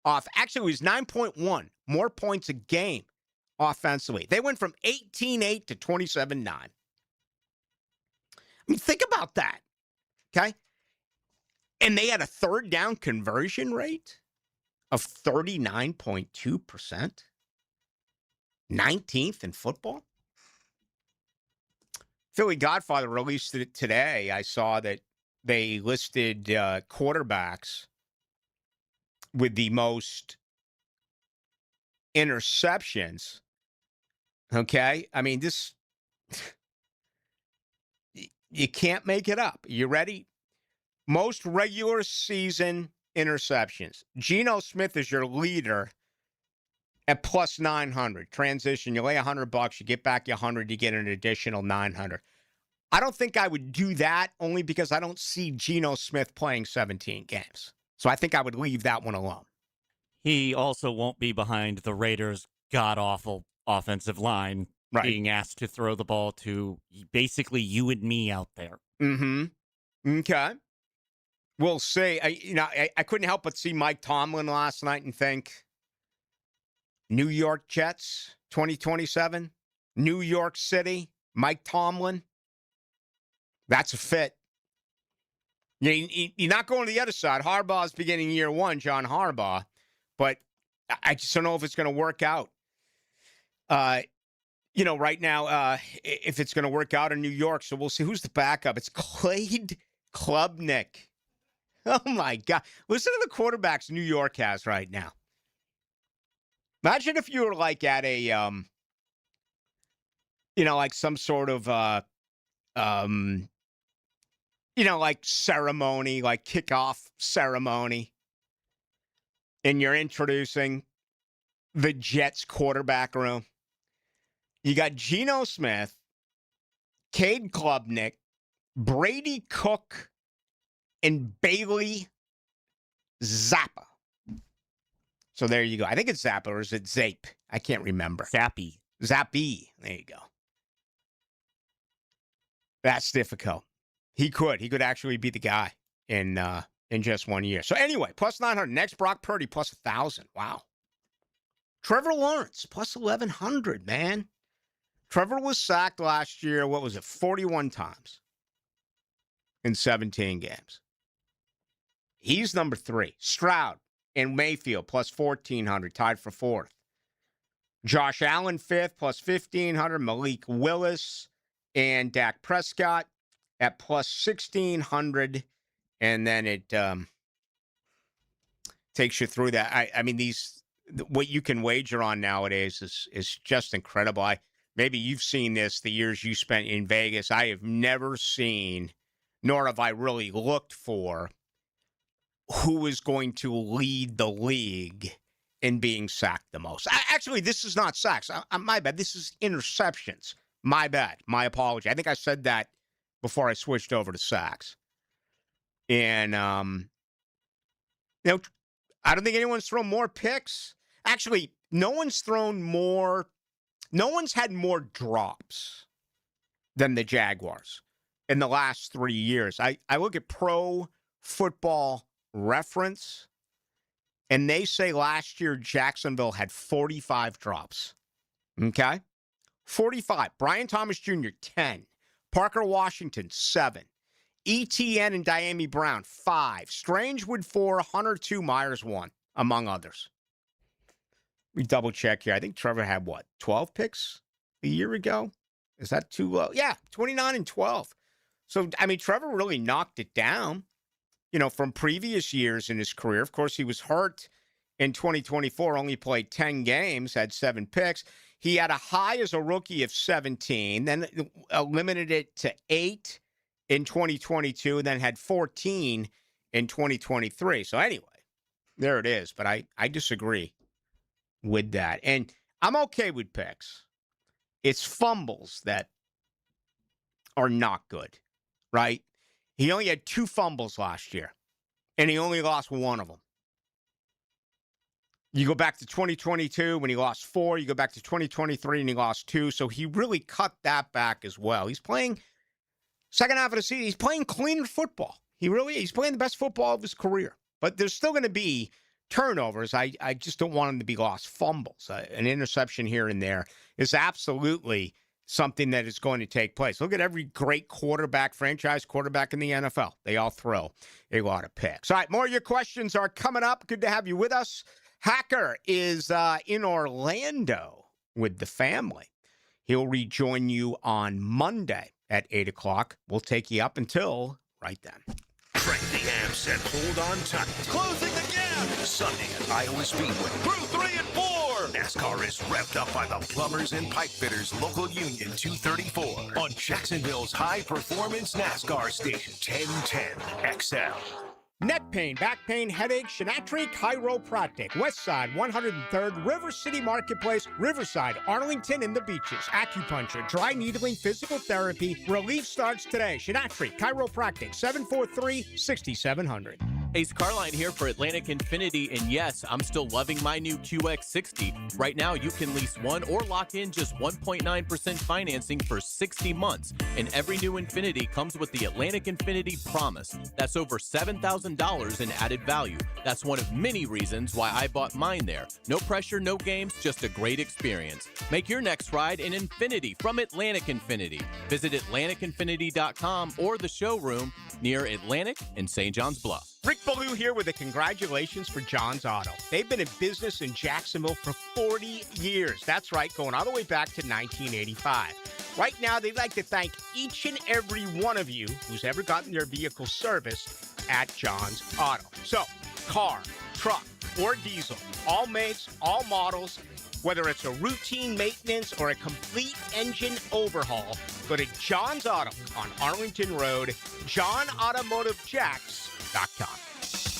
off? Actually, it was 9.1 more points a game offensively. They went from 18-8 to 27-9. mean, think about that. Okay? And they had a third down conversion rate of 39.2%. 19th in football. Philly Godfather released it today. I saw that they listed quarterbacks with the most interceptions. Okay? I mean, this, you can't make it up. You ready? Most regular season interceptions. Geno Smith is your leader at plus 900. Transition, you lay $100, you get back your 100, you get an additional 900. I don't think I would do that only because I don't see Geno Smith playing 17 games. So I think I would leave that one alone. He also won't be behind the Raiders' god-awful offensive line being asked to throw the ball to basically you and me out there. Mm-hmm. Okay. We'll see. I couldn't help but see Mike Tomlin last night and think, New York Jets, 2027, New York City, Mike Tomlin. That's a fit. You're not going to the other side. Harbaugh's beginning year one, John Harbaugh, but I just don't know if it's going to work out. Right now, if it's going to work out in New York, so we'll see. Who's the backup? It's Cade Klubnik. Oh, my God. Listen to the quarterbacks New York has right now. Imagine if you were like at a, like some sort of, like ceremony, like kickoff ceremony, and you're introducing the Jets quarterback room. You got Geno Smith, Cade Klubnik, Brady Cook, and Bailey Zappa. So there you go. I think it's Zappa, or is it Zape? I can't remember. Zappy. There you go. That's difficult. He could actually be the guy in just 1 year. So anyway, plus 900. Next, Brock Purdy, plus 1,000. Wow. Trevor Lawrence, plus 1,100, man. Trevor was sacked last year, 41 times in 17 games. He's number 3. Stroud and Mayfield, plus 1,400, tied for 4th. Josh Allen, 5th, plus 1,500. Malik Willis and Dak Prescott at plus 1,600. And then it takes you through that. I mean, what you can wager on nowadays is just incredible. Maybe you've seen this the years you spent in Vegas. I have never seen, nor have I really looked for, who is going to lead the league in being sacked the most. Actually, this is not sacks. My bad. This is interceptions. My bad. My apology. I think I said that before I switched over to sacks. And, I don't think anyone's thrown more picks. Actually, no one's had more drops than the Jaguars in the last 3 years. I look at Pro Football Reference, and they say last year Jacksonville had 45 drops. Okay? 45. Brian Thomas Jr., 10. Parker Washington, 7. ETN and Diami Brown, 5. Strangewood, 4. Hunter, 2. Myers, 1, among others. We double check here. I think Trevor had 12 picks a year ago? Is that too low? Yeah, 29 and 12. So, I mean, Trevor really knocked it down, from previous years in his career. Of course, he was hurt in 2024, only played 10 games, had 7 picks. He had a high as a rookie of 17, then limited it to 8 in 2022, and then had 14 in 2023. So anyway, there it is. But I disagree with that. And I'm okay with picks. It's fumbles that are not good, right? He only had 2 fumbles last year, and he only lost 1 of them. You go back to 2022 when he lost 4. You go back to 2023 and he lost 2. So he really cut that back as well. He's playing second half of the season. He's playing cleaner football. He's playing the best football of his career. But there's still going to be turnovers. I just don't want him to be lost fumbles. An interception here and there is absolutely something that is going to take place. Look at every great franchise quarterback in the NFL. They all throw a lot of picks. All right, more of your questions are coming up. Good to have you with us. Hacker is in Orlando with the family. He'll rejoin you on Monday at 8 o'clock. We'll take you up until right then. Crank the amps and hold on tight. Closing the gap. Sunday at Iowa Speedway. Through 3 and 4. NASCAR is revved up by the Plumbers and Pipe Fitters Local Union 234 on Jacksonville's high-performance NASCAR station, 1010 XL. Neck pain, back pain, headache, Shinatri Chiropractic, Westside, 103rd, River City Marketplace, Riverside, Arlington, and the Beaches. Acupuncture, dry needling, physical therapy. Relief starts today. Shinatri Chiropractic, 743-6700. Ace Carline here for Atlantic Infinity, and yes, I'm still loving my new QX60. Right now, you can lease one or lock in just 1.9% financing for 60 months, and every new Infinity comes with the Atlantic Infinity Promise. That's over $7,000 in added value. That's one of many reasons why I bought mine there. No pressure, no games, just a great experience. Make your next ride an Infinity from Atlantic Infinity. Visit AtlanticInfinity.com or the showroom near Atlantic and St. John's Bluff. Rick Ballou here with the congratulations for John's Auto. They've been in business in Jacksonville for 40 years. That's right, going all the way back to 1985. Right now, they'd like to thank each and every one of you who's ever gotten their vehicle serviced at John's Auto. So, car, truck, or diesel, all makes, all models, whether it's a routine maintenance or a complete engine overhaul, go to John's Auto on Arlington Road, JohnAutomotiveJacks.com.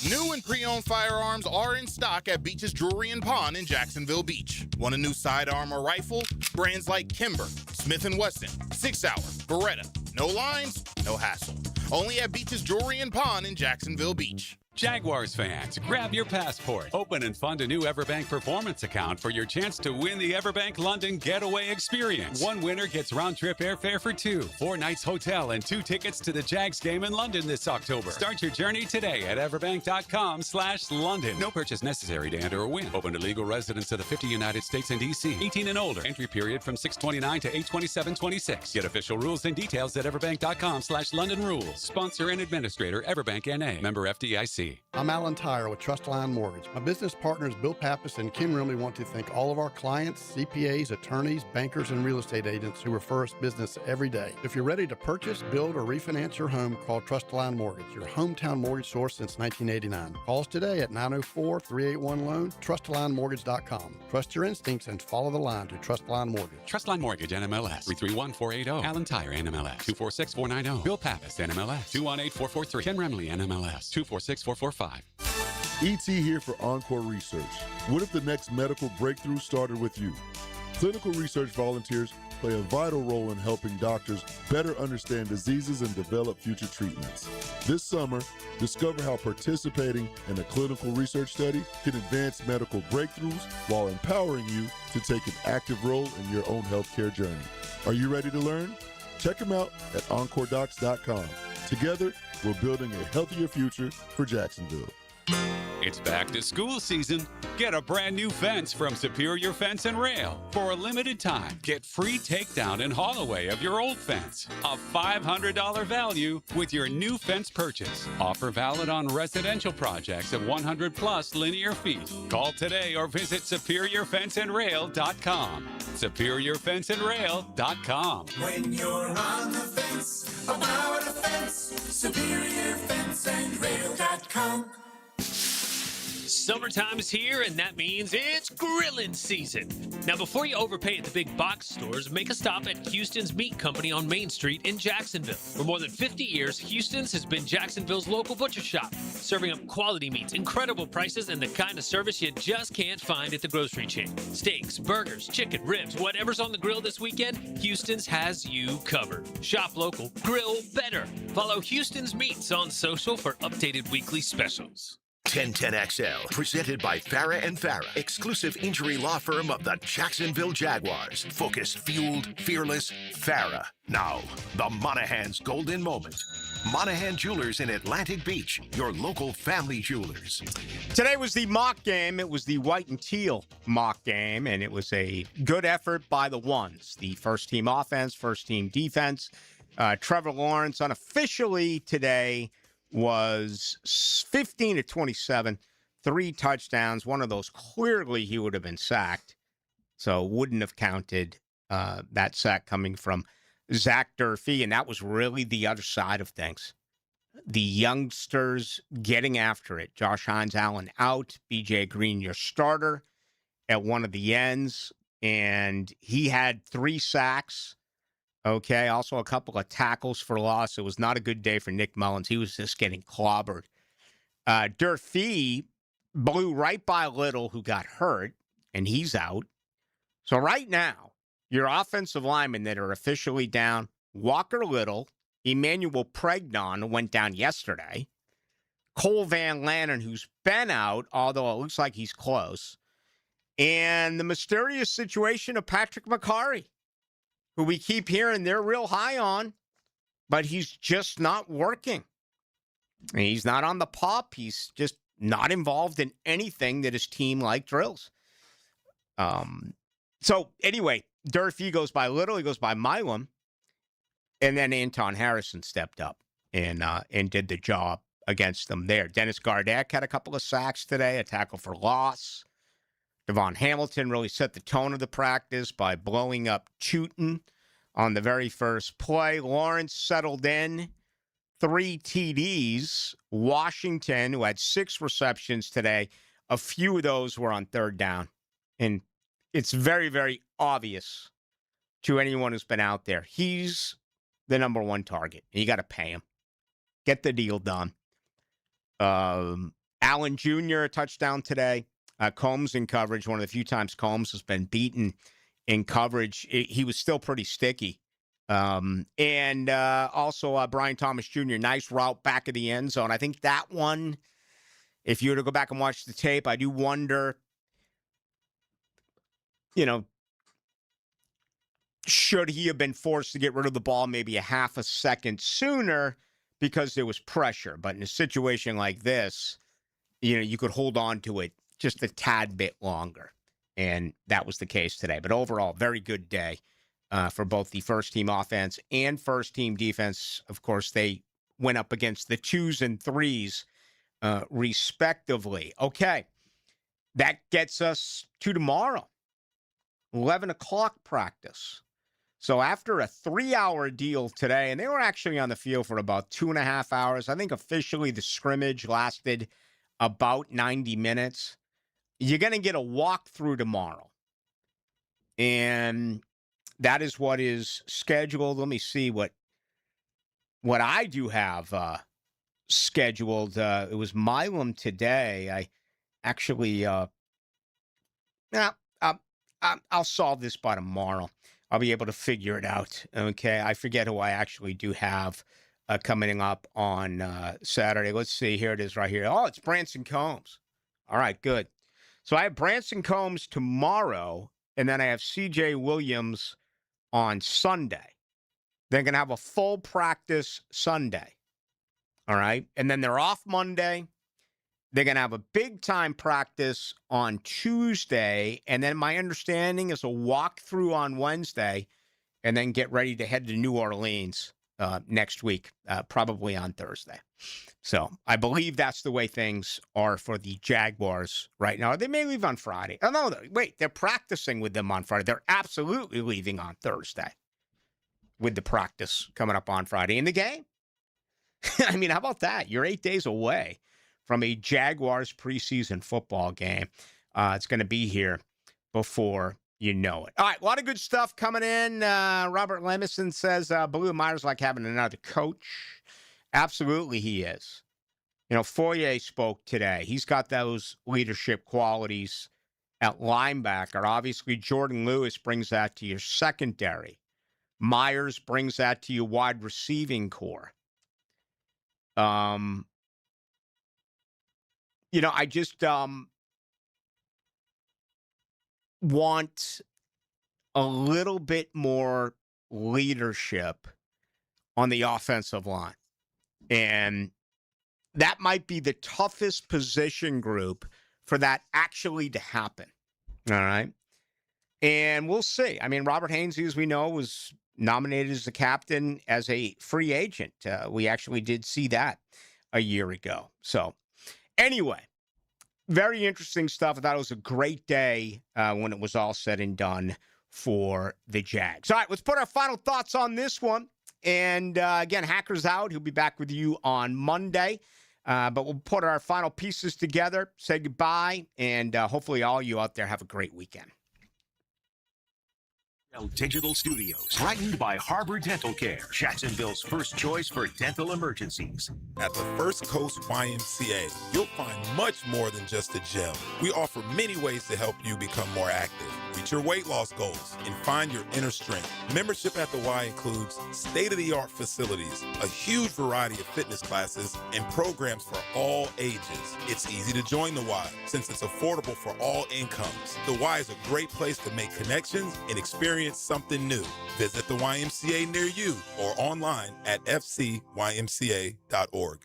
New and pre-owned firearms are in stock at Beach's Jewelry and Pawn in Jacksonville Beach. Want a new sidearm or rifle? Brands like Kimber, Smith & Wesson, 6 Hour, Beretta. No lines, no hassle. Only at Beach's Jewelry and Pawn in Jacksonville Beach. Jaguars fans, grab your passport. Open and fund a new Everbank Performance account for your chance to win the Everbank London Getaway Experience. One winner gets round-trip airfare for 2, 4 nights hotel, and 2 tickets to the Jags game in London this October. Start your journey today at everbank.com/London. No purchase necessary to enter or win. Open to legal residents of the 50 United States and D.C. 18 and older. Entry period from 6/29 to 8/27/26. Get official rules and details at everbank.com/London Rules. Sponsor and administrator, Everbank N.A. Member FDIC. I'm Alan Tyre with Trustline Mortgage. My business partners Bill Pappas and Kim Rimley want to thank all of our clients, CPAs, attorneys, bankers, and real estate agents who refer us business every day. If you're ready to purchase, build, or refinance your home, call Trustline Mortgage, your hometown mortgage source since 1989. Call us today at 904-381-LOAN, trustlinemortgage.com. Trust your instincts and follow the line to Trustline Mortgage. Trustline Mortgage, NMLS, 331480. Alan Tyre, NMLS, 246490. Bill Pappas, NMLS, 218443. Ken Remley, NMLS, 246445. ET here for Encore Research. What if the next medical breakthrough started with you? Clinical research volunteers play a vital role in helping doctors better understand diseases and develop future treatments. This summer, discover how participating in a clinical research study can advance medical breakthroughs while empowering you to take an active role in your own healthcare journey. Are you ready to learn? Check them out at EncoreDocs.com. Together, we're building a healthier future for Jacksonville. It's back to school season. Get a brand new fence from Superior Fence and Rail. For a limited time, get free takedown and haul away of your old fence. A $500 value with your new fence purchase. Offer valid on residential projects of 100 plus linear feet. Call today or visit SuperiorFenceandRail.com. SuperiorFenceandRail.com. When you're on the fence, about a fence, SuperiorFenceandRail.com. Summertime is here, and that means it's grilling season. Now, before you overpay at the big box stores, make a stop at Houston's Meat Company on Main Street in Jacksonville. For more than 50 years, Houston's has been Jacksonville's local butcher shop, serving up quality meats, incredible prices, and the kind of service you just can't find at the grocery chain. Steaks, burgers, chicken, ribs, whatever's on the grill this weekend, Houston's has you covered. Shop local, grill better. Follow Houston's Meats on social for updated weekly specials. 1010XL, presented by Farah and Farah, exclusive injury law firm of the Jacksonville Jaguars. Focus, fueled, fearless, Farah. Now, the Monaghan's golden moment. Monahan Jewelers in Atlantic Beach, your local family jewelers. Today was the mock game. It was the white and teal mock game, and it was a good effort by the ones. The first-team offense, first-team defense. Trevor Lawrence unofficially today was 15 to 27, 3 touchdowns. One of those, clearly he would have been sacked, so wouldn't have counted that sack coming from Zach Durfee, and that was really the other side of things. The youngsters getting after it. Josh Hines-Allen out, B.J. Green, your starter, at one of the ends, and he had 3 sacks. Okay, also a couple of tackles for loss. It was not a good day for Nick Mullins. He was just getting clobbered. Durfee blew right by Little, who got hurt, and he's out. So right now, your offensive linemen that are officially down, Walker Little, Emmanuel Pregnon went down yesterday, Cole Van Lannon, who's been out, although it looks like he's close, and the mysterious situation of Patrick McCarry, who we keep hearing they're real high on, but he's just not working. He's not on the pup. He's just not involved in anything that his team like drills. So anyway, Durfee goes by Little, he goes by Milum, and then Anton Harrison stepped up and did the job against them there. Dennis Gardeck had a couple of sacks today, a tackle for loss. Devon Hamilton really set the tone of the practice by blowing up Chutin on the very first play. Lawrence settled in, 3 TDs. Washington, who had 6 receptions today, a few of those were on third down. And it's very, very obvious to anyone who's been out there. He's the number 1 target. You got to pay him. Get the deal done. Allen Jr., a touchdown today. Combs in coverage. One of the few times Combs has been beaten in coverage. He was still pretty sticky. And also Brian Thomas Jr., nice route back of the end zone. I think that one, if you were to go back and watch the tape, I do wonder, should he have been forced to get rid of the ball maybe a half a second sooner because there was pressure? But in a situation like this, you could hold on to it just a tad bit longer. And that was the case today. But overall, very good day for both the first-team offense and first-team defense. Of course, they went up against the 2s and 3s, respectively. Okay, that gets us to tomorrow, 11 o'clock practice. So after a 3-hour deal today, and they were actually on the field for about 2.5 hours. I think officially the scrimmage lasted about 90 minutes. You're going to get a walkthrough tomorrow. And that is what is scheduled. Let me see what I do have scheduled. It was Milum today. I actually, I'll solve this by tomorrow. I'll be able to figure it out. Okay. I forget who I actually do have coming up on Saturday. Let's see. Here it is right here. Oh, it's Branson Combs. All right, good. So I have Branson Combs tomorrow, and then I have C.J. Williams on Sunday. They're going to have a full practice Sunday. All right. And then they're off Monday. They're going to have a big-time practice on Tuesday. And then my understanding is a walkthrough on Wednesday, and then get ready to head to New Orleans next week, probably on Thursday. So I believe that's the way things are for the Jaguars right now. They may leave on Friday. Oh, no, wait, they're practicing with them on Friday. They're absolutely leaving on Thursday with the practice coming up on Friday in the game. I mean, how about that? You're 8 days away from a Jaguars preseason football game. It's going to be here before you know it. All right, a lot of good stuff coming in. Robert Lemison says, Ballou Myers like having another coach. Absolutely he is. Foyer spoke today. He's got those leadership qualities at linebacker. Obviously, Jordan Lewis brings that to your secondary. Myers brings that to your wide receiving core. I just want a little bit more leadership on the offensive line. And that might be the toughest position group for that actually to happen. All right. And we'll see. I mean, Robert Hainsey, as we know, was nominated as the captain as a free agent. We actually did see that a year ago. So anyway, very interesting stuff. I thought it was a great day when it was all said and done for the Jags. All right, let's put our final thoughts on this one. And again, Hacker's out. He'll be back with you on Monday. But we'll put our final pieces together, say goodbye, and hopefully all you out there have a great weekend. Digital Studios, brightened by Harbor Dental Care, Jacksonville's first choice for dental emergencies. At the First Coast YMCA, you'll find much more than just a gym. We offer many ways to help you become more active, reach your weight loss goals, and find your inner strength. Membership at the Y includes state-of-the-art facilities, a huge variety of fitness classes, and programs for all ages. It's easy to join the Y since it's affordable for all incomes. The Y is a great place to make connections and experience something new. Visit the YMCA near you or online at fcymca.org.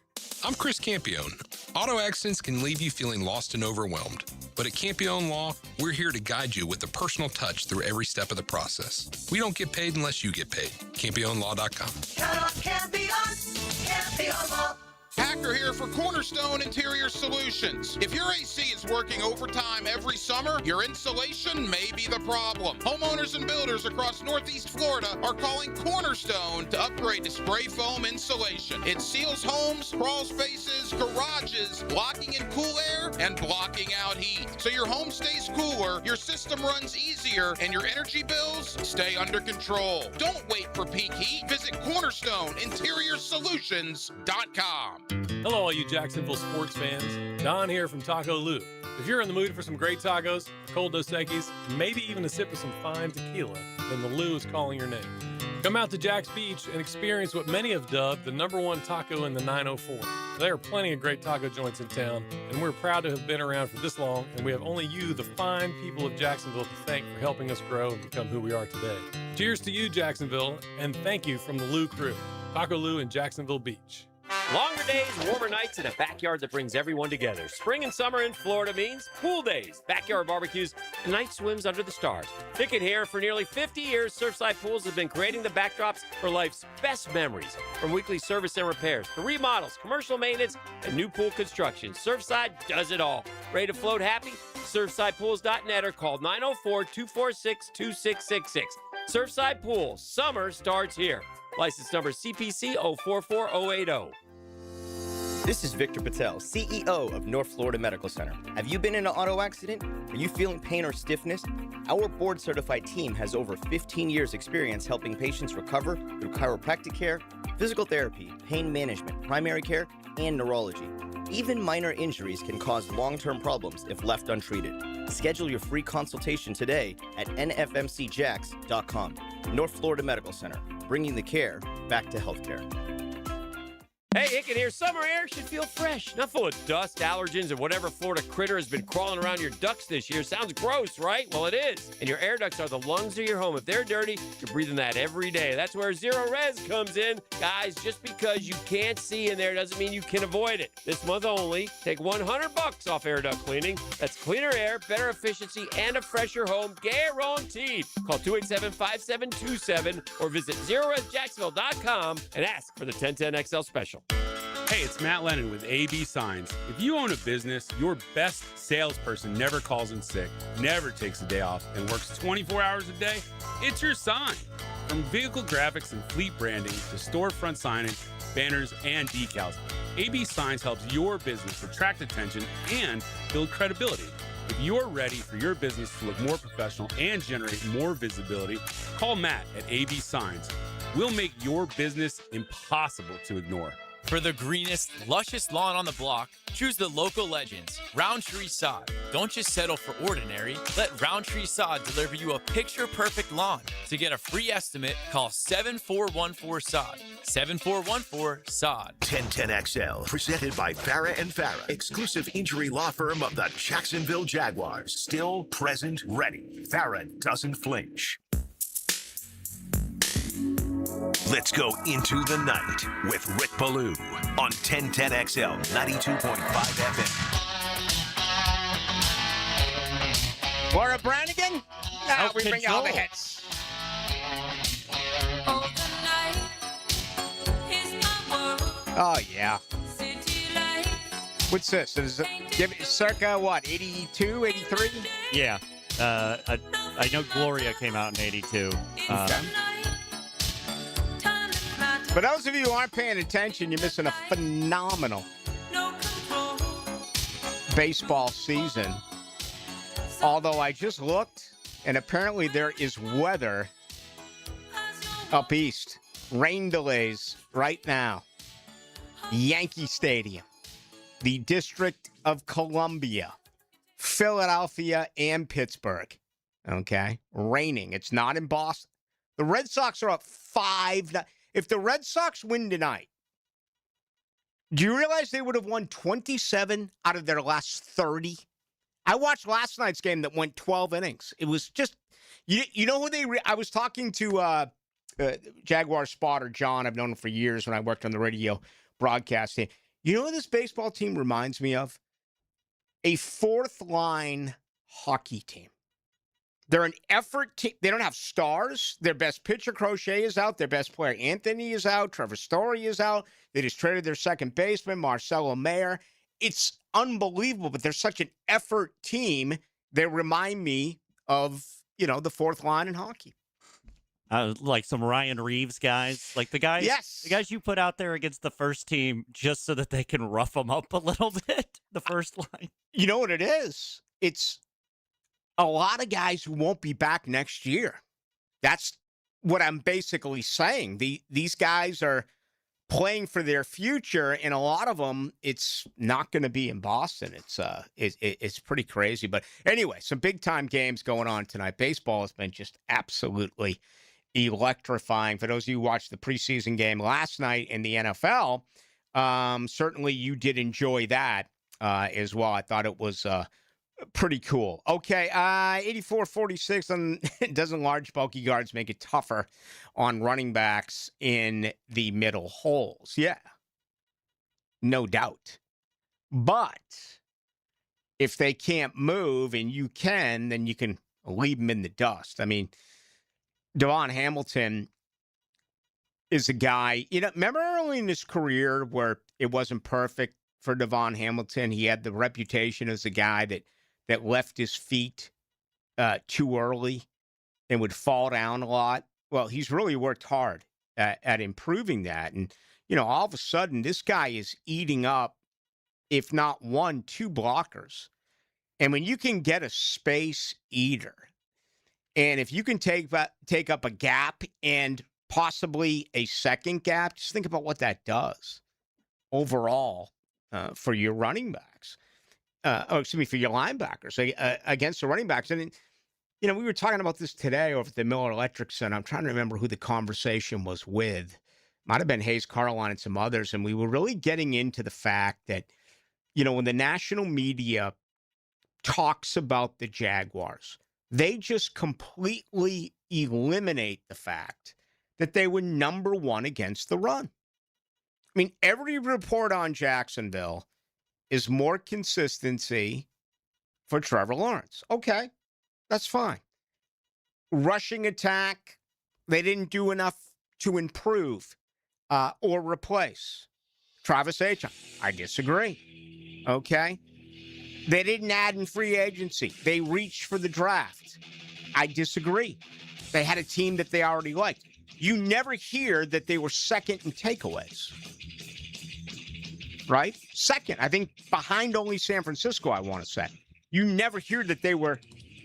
I'm Chris Campione. Auto accidents can leave you feeling lost and overwhelmed. But at Campione Law, we're here to guide you with a personal touch through every step of the process. We don't get paid unless you get paid. CampioneLaw.com. Count on Campione, Campione Law. Hacker here for Cornerstone Interior Solutions. If your AC is working overtime every summer, your insulation may be the problem. Homeowners and builders across Northeast Florida are calling Cornerstone to upgrade to spray foam insulation. It seals homes, crawl spaces, garages, blocking in cool air and blocking out heat. So your home stays cooler, your system runs easier, and your energy bills stay under control. Don't wait for peak heat. Visit CornerstoneInteriorSolutions.com. Hello, all you Jacksonville sports fans. Don here from Taco Lou. If you're in the mood for some great tacos, cold Dos Equis, maybe even a sip of some fine tequila, then the Lou is calling your name. Come out to Jack's Beach and experience what many have dubbed the #1 taco in the 904. There are plenty of great taco joints in town, and we're proud to have been around for this long, and we have only you, the fine people of Jacksonville, to thank for helping us grow and become who we are today. Cheers to you, Jacksonville, and thank you from the Lou crew. Taco Lou in Jacksonville Beach. Longer days, warmer nights, and a backyard that brings everyone together. Spring and summer in Florida means pool days, backyard barbecues, and night swims under the stars. Pickett here. For nearly 50 years, Surfside Pools have been creating the backdrops for life's best memories. From weekly service and repairs to remodels, commercial maintenance, and new pool construction, Surfside does it all. Ready to float happy? SurfsidePools.net or call 904-246-2666. Surfside Pools. Summer starts here. License number CPC 044080. This is Victor Patel, CEO of North Florida Medical Center. Have you been in an auto accident? Are you feeling pain or stiffness? Our board-certified team has over 15 years' experience helping patients recover through chiropractic care, physical therapy, pain management, primary care, and neurology. Even minor injuries can cause long-term problems if left untreated. Schedule your free consultation today at nfmcjax.com. North Florida Medical Center, bringing the care back to healthcare. Hey, Hicken here. Summer air should feel fresh, not full of dust, allergens, and whatever Florida critter has been crawling around your ducts this year. Sounds gross, right? Well, it is. And your air ducts are the lungs of your home. If they're dirty, you're breathing that every day. That's where Zero Res comes in. Guys, just because you can't see in there doesn't mean you can avoid it. This month only, take $100 off air duct cleaning. That's cleaner air, better efficiency, and a fresher home guaranteed. Call 287-5727 or visit ZeroResJacksonville.com and ask for the 1010XL special. Hey, it's Matt Lennon with AB Signs. If you own a business, your best salesperson never calls in sick, never takes a day off, and works 24 hours a day, it's your sign. From vehicle graphics and fleet branding to storefront signage, banners, and decals, AB Signs helps your business attract attention and build credibility. If you're ready for your business to look more professional and generate more visibility, call Matt at AB Signs. We'll make your business impossible to ignore. For the greenest, luscious lawn on the block, choose the local legends, Roundtree Sod. Don't just settle for ordinary. Let Roundtree Sod deliver you a picture-perfect lawn. To get a free estimate, call 7414-SOD. 7414-SOD. 1010XL, presented by Farah and Farah, exclusive injury law firm of the Jacksonville Jaguars. Still, present, ready. Farah doesn't flinch. Let's go into the night with Rick Ballou on 1010XL 92.5 FM. Laura Branigan? Now we bring you all the Self-control. hits. Oh, yeah. What's this? Is it circa, what, 82, 83? Yeah. I know Gloria came out in 82. For those of you who aren't paying attention, you're missing a phenomenal baseball season. Although I just looked, and apparently there is weather up east. Rain delays right now. Yankee Stadium, the District of Columbia, Philadelphia, and Pittsburgh. Okay? Raining. It's not in Boston. The Red Sox are up 5. If the Red Sox win tonight, do you realize they would have won 27 out of their last 30? I watched last night's game that went 12 innings. It was just, you know who I was talking to Jaguar spotter John. I've known him for years when I worked on the radio broadcasting. You know who this baseball team reminds me of? A fourth-line hockey team. They're an effort team. They don't have stars. Their best pitcher, Crochet, is out. Their best player, Anthony, is out. Trevor Story is out. They just traded their second baseman, Marcelo Mayer. It's unbelievable, but they're such an effort team. They remind me of, the fourth line in hockey. Like some Ryan Reeves guys, like the guys you put out there against the first team just so that they can rough them up a little bit. The first line. You know what it is? It's a lot of guys who won't be back next year. That's what I'm basically saying. These guys are playing for their future, and a lot of them, it's not going to be in Boston. It's pretty crazy. But anyway, some big-time games going on tonight. Baseball has been just absolutely electrifying. For those of you who watched the preseason game last night in the NFL, certainly you did enjoy that as well. I thought it was pretty cool. Okay, 84-46, and doesn't large, bulky guards make it tougher on running backs in the middle holes? Yeah, no doubt. But if they can't move and you can, then you can leave them in the dust. I mean, Devon Hamilton is a guy, remember early in his career where it wasn't perfect for Devon Hamilton? He had the reputation as a guy that left his feet too early and would fall down a lot. Well, he's really worked hard at improving that. And, all of a sudden, this guy is eating up, if not 1, 2 blockers. And when you can get a space eater, and if you can take up a gap and possibly a second gap, just think about what that does overall for your running backs. For your linebackers against the running backs. And, we were talking about this today over at the Miller Electric Center. I'm trying to remember who the conversation was with. Might have been Hayes Carline and some others. And we were really getting into the fact that, when the national media talks about the Jaguars, they just completely eliminate the fact that they were number 1 against the run. I mean, every report on Jacksonville is more consistency for Trevor Lawrence. Okay, that's fine. Rushing attack, they didn't do enough to improve or replace. Travis Etienne, I disagree. Okay? They didn't add in free agency. They reached for the draft. I disagree. They had a team that they already liked. You never hear that they were second in takeaways. Right? Second, I think behind only San Francisco, I want to say. You never hear that they were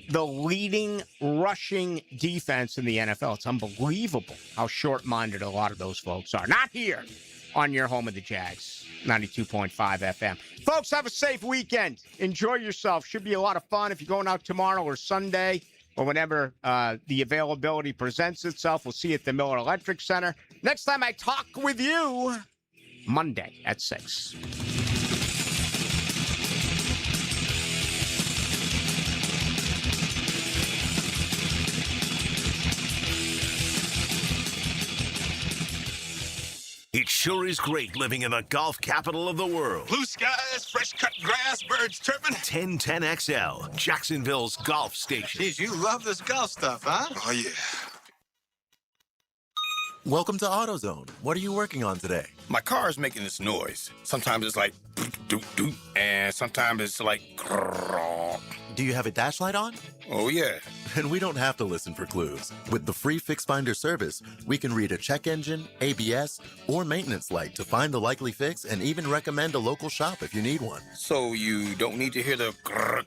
the leading rushing defense in the NFL. It's unbelievable how short-minded a lot of those folks are. Not here on your home of the Jags, 92.5 FM. Folks, have a safe weekend. Enjoy yourself. Should be a lot of fun if you're going out tomorrow or Sunday or whenever the availability presents itself. We'll see you at the Miller Electric Center. Next time I talk with you, Monday at 6. Sure is great living in the golf capital of the world. Blue skies, fresh cut grass, birds chirping. 1010XL, Jacksonville's golf station. Geez, you love this golf stuff, huh? Oh, yeah. Welcome to AutoZone. What are you working on today? My car is making this noise. Sometimes it's like doot doot, and sometimes it's like grrr. Do you have a dash light on? Oh, yeah. And we don't have to listen for clues. With the free Fix Finder service, we can read a check engine, ABS, or maintenance light to find the likely fix and even recommend a local shop if you need one. So you don't need to hear the grrr.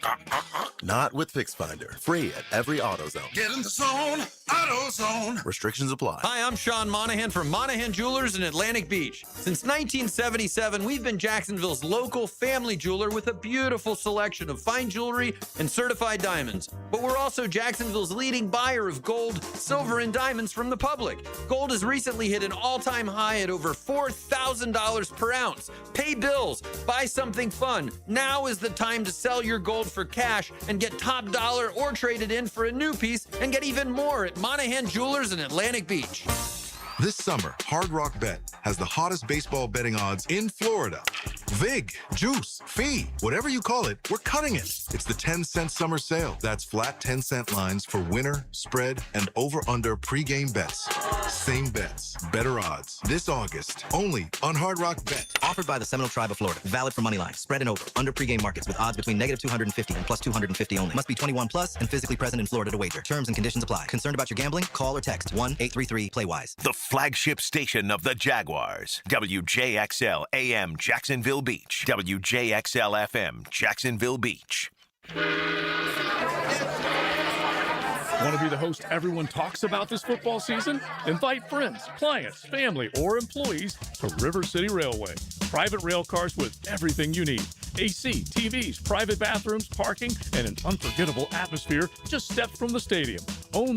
Not with Fix Finder. Free at every AutoZone. Get in the zone, AutoZone. Restrictions apply. Hi, I'm Sean Monahan from Monahan Jewelers in Atlantic Beach. Since 1977, we've been Jacksonville's local family jeweler with a beautiful selection of fine jewelry and certified diamonds. But we're also Jacksonville's leading buyer of gold, silver, and diamonds from the public. Gold has recently hit an all-time high at over $4,000 per ounce. Pay bills, buy something fun. Now is the time to sell your gold for cash and get top dollar or trade it in for a new piece and get even more at Monahan Jewelers in Atlantic Beach. This summer, Hard Rock Bet has the hottest baseball betting odds in Florida. Vig, juice, fee, whatever you call it, we're cutting it. It's the 10-cent summer sale. That's flat 10-cent lines for winner, spread, and over-under pregame bets. Same bets, better odds. This August, only on Hard Rock Bet. Offered by the Seminole Tribe of Florida. Valid for moneyline, spread and over, under pregame markets with odds between -250 and +250 only. Must be 21 plus and physically present in Florida to wager. Terms and conditions apply. Concerned about your gambling? Call or text 1-833-PLAY-WISE. The flagship station of the Jaguars. WJXL AM Jacksonville Beach. WJXL FM Jacksonville Beach. Want to be the host everyone talks about this football season? Invite friends, clients, family, or employees to River City Railway. Private rail cars with everything you need. AC, TVs, private bathrooms, parking, and an unforgettable atmosphere just steps from the stadium. Own the